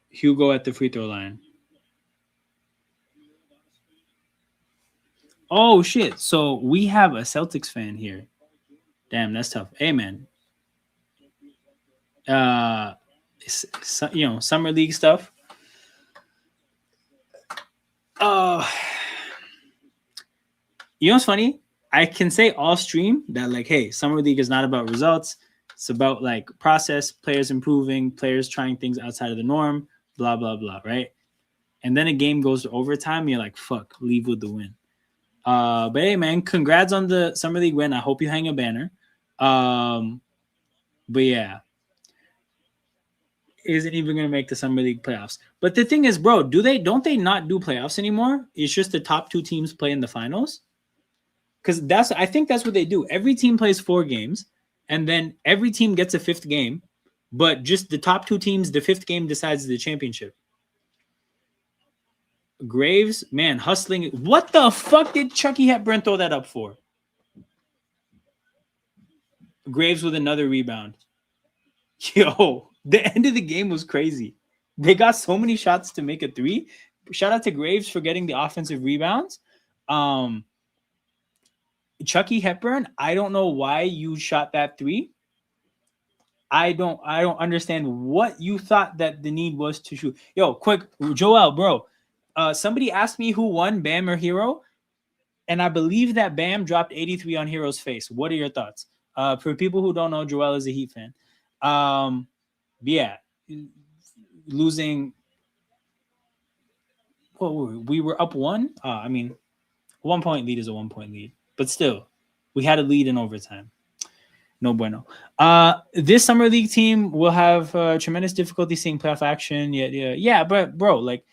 Hugo at the free throw line. Oh, shit. So we have a Celtics fan here. Damn, that's tough. Hey, man. Summer League stuff. You know what's funny? I can say all stream that, like, hey, Summer League is not about results. It's about, like, process, players improving, players trying things outside of the norm, blah, blah, blah, right? And then a game goes to overtime, and you're like, fuck, leave with the win. But, hey, man, congrats on the Summer League win. I hope you hang a banner. But, yeah. Isn't even going to make the Summer League playoffs. But the thing is, bro, don't they not do playoffs anymore? It's just the top 2 teams play in the finals? Because I think that's what they do. Every team plays 4 games, and then every team gets a 5th game, but just the top 2 teams, the 5th game decides the championship. Graves, man, hustling. What the fuck did Chucky Hepburn throw that up for? Graves with another rebound. Yo, the end of the game was crazy. They got so many shots to make a 3. Shout out to Graves for getting the offensive rebounds. Chucky Hepburn, I don't know why you shot that 3. I don't understand what you thought that the need was to shoot. Yo, quick, Joel, bro. Somebody asked me who won, Bam or Hero, and I believe that Bam dropped 83 on Hero's face. What are your thoughts? For people who don't know, Joel is a Heat fan. Yeah, losing. Well, we were up 1. I mean, 1-point lead is a 1-point lead, but still, we had a lead in overtime. No bueno. This Summer League team will have tremendous difficulty seeing playoff action. Yeah, but bro, like,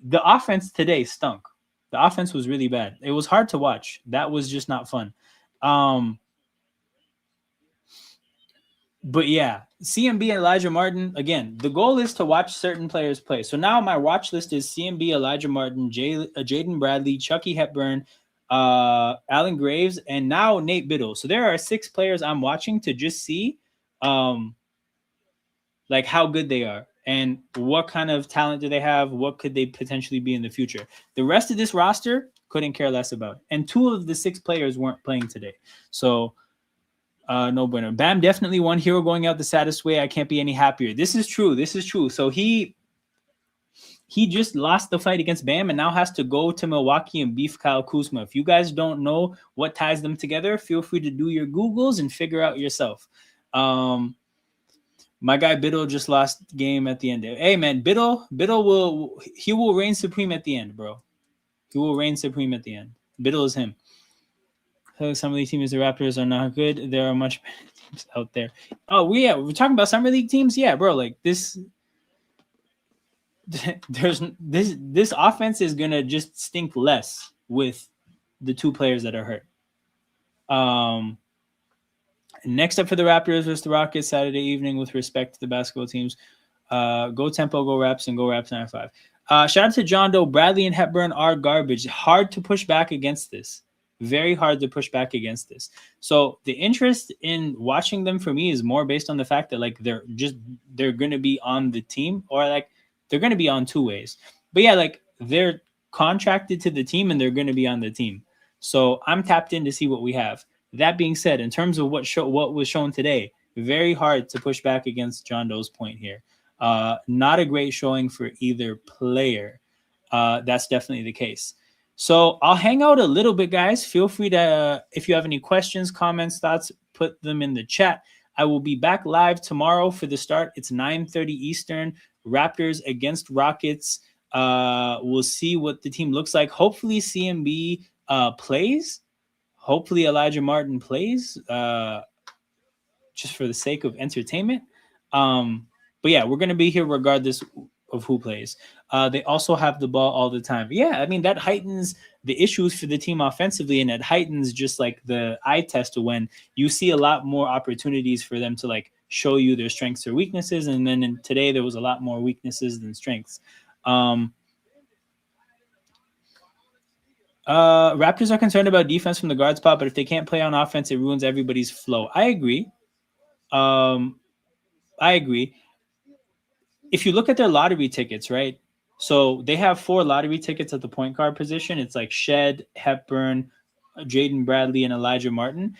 the offense today stunk. The offense was really bad. It was hard to watch. That was just not fun. But yeah, CMB and Elijah Martin, again, the goal is to watch certain players play. So now my watch list is CMB, Elijah Martin, Jaden Bradley, Chucky Hepburn, Alan Graves, and now Nate Biddle. So there are 6 players I'm watching to just see like how good they are and what kind of talent do they have, what could they potentially be in the future. The rest of this roster couldn't care less about. And 2 of the 6 players weren't playing today. So no bueno. Bam definitely won. Hero going out the saddest way. I can't be any happier. This is true. So he just lost the fight against Bam and now has to go to Milwaukee and beef Kyle Kuzma. If you guys don't know what ties them together, feel free to do your Googles and figure out yourself. My guy Biddle just lost game at the end. Hey man, Biddle will reign supreme at the end, bro. He will reign supreme at the end. Biddle is him. Summer League teams, the Raptors are not good. There are much better teams out there. Oh, we're talking about Summer League teams. Yeah, bro. Like this, there's this offense is gonna just stink less with the two players that are hurt. Next up for the Raptors versus the Rockets Saturday evening with respect to the basketball teams. Go Tempo, go Raps, and go Raps 95. Shout out to John Doe. Bradley and Hepburn are garbage. Hard to push back against this. Very hard to push back against this. So the interest in watching them for me is more based on the fact that like they're going to be on the team, or like they're going to be on two ways. But yeah, like they're contracted to the team and they're going to be on the team. So I'm tapped in to see what we have. That being said, in terms of what was shown today, very hard to push back against John Doe's point here. Not a great showing for either player. That's definitely the case. So I'll hang out a little bit, guys. Feel free to, if you have any questions, comments, thoughts, put them in the chat. I will be back live tomorrow for the start. It's 9:30 Eastern. Raptors against Rockets. We'll see what the team looks like. Hopefully CMB plays. Hopefully Elijah Martin plays, just for the sake of entertainment. But yeah, we're going to be here regardless of who plays. They also have the ball all the time. Yeah, I mean, that heightens the issues for the team offensively, and it heightens just like the eye test to when you see a lot more opportunities for them to like show you their strengths or weaknesses. And then today there was a lot more weaknesses than strengths. Raptors are concerned about defense from the guard spot, but if they can't play on offense, it ruins everybody's flow. I agree. If you look at their lottery tickets, right? So they have 4 lottery tickets at the point guard position. It's like Shed, Hepburn, Jaden Bradley, and Elijah Martin.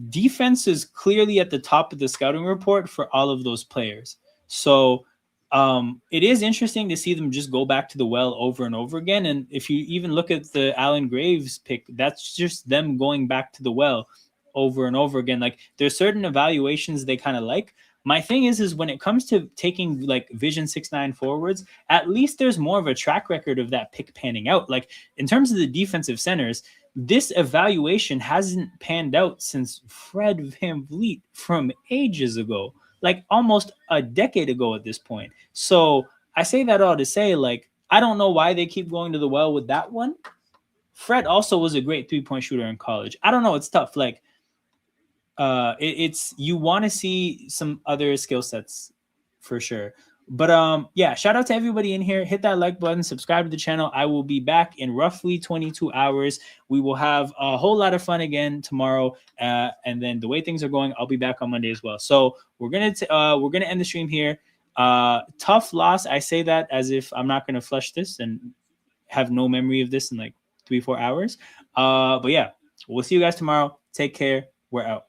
Defense is clearly at the top of the scouting report for all of those players. So it is interesting to see them just go back to the well over and over again. And if you even look at the Allen Graves pick, that's just them going back to the well over and over again. Like there's certain evaluations they kind of like. My thing is when it comes to taking like Vision 6'9" forwards, at least there's more of a track record of that pick panning out. Like in terms of the defensive centers, this evaluation hasn't panned out since Fred VanVleet from ages ago, like almost a decade ago at this point. So I say that all to say, like, I don't know why they keep going to the well with that one. Fred also was a great 3-point shooter in college. I don't know. It's tough. Like, it's you want to see some other skill sets for sure. But yeah, shout out to everybody in here. Hit that like button, subscribe to the channel. I will be back in roughly 22 hours. We will have a whole lot of fun again tomorrow, and then the way things are going, I'll be back on Monday as well. So we're gonna end the stream here. Tough loss. I say that as if I'm not gonna flush this and have no memory of this in like 3-4 hours. But yeah, we'll see you guys tomorrow. Take care. We're out.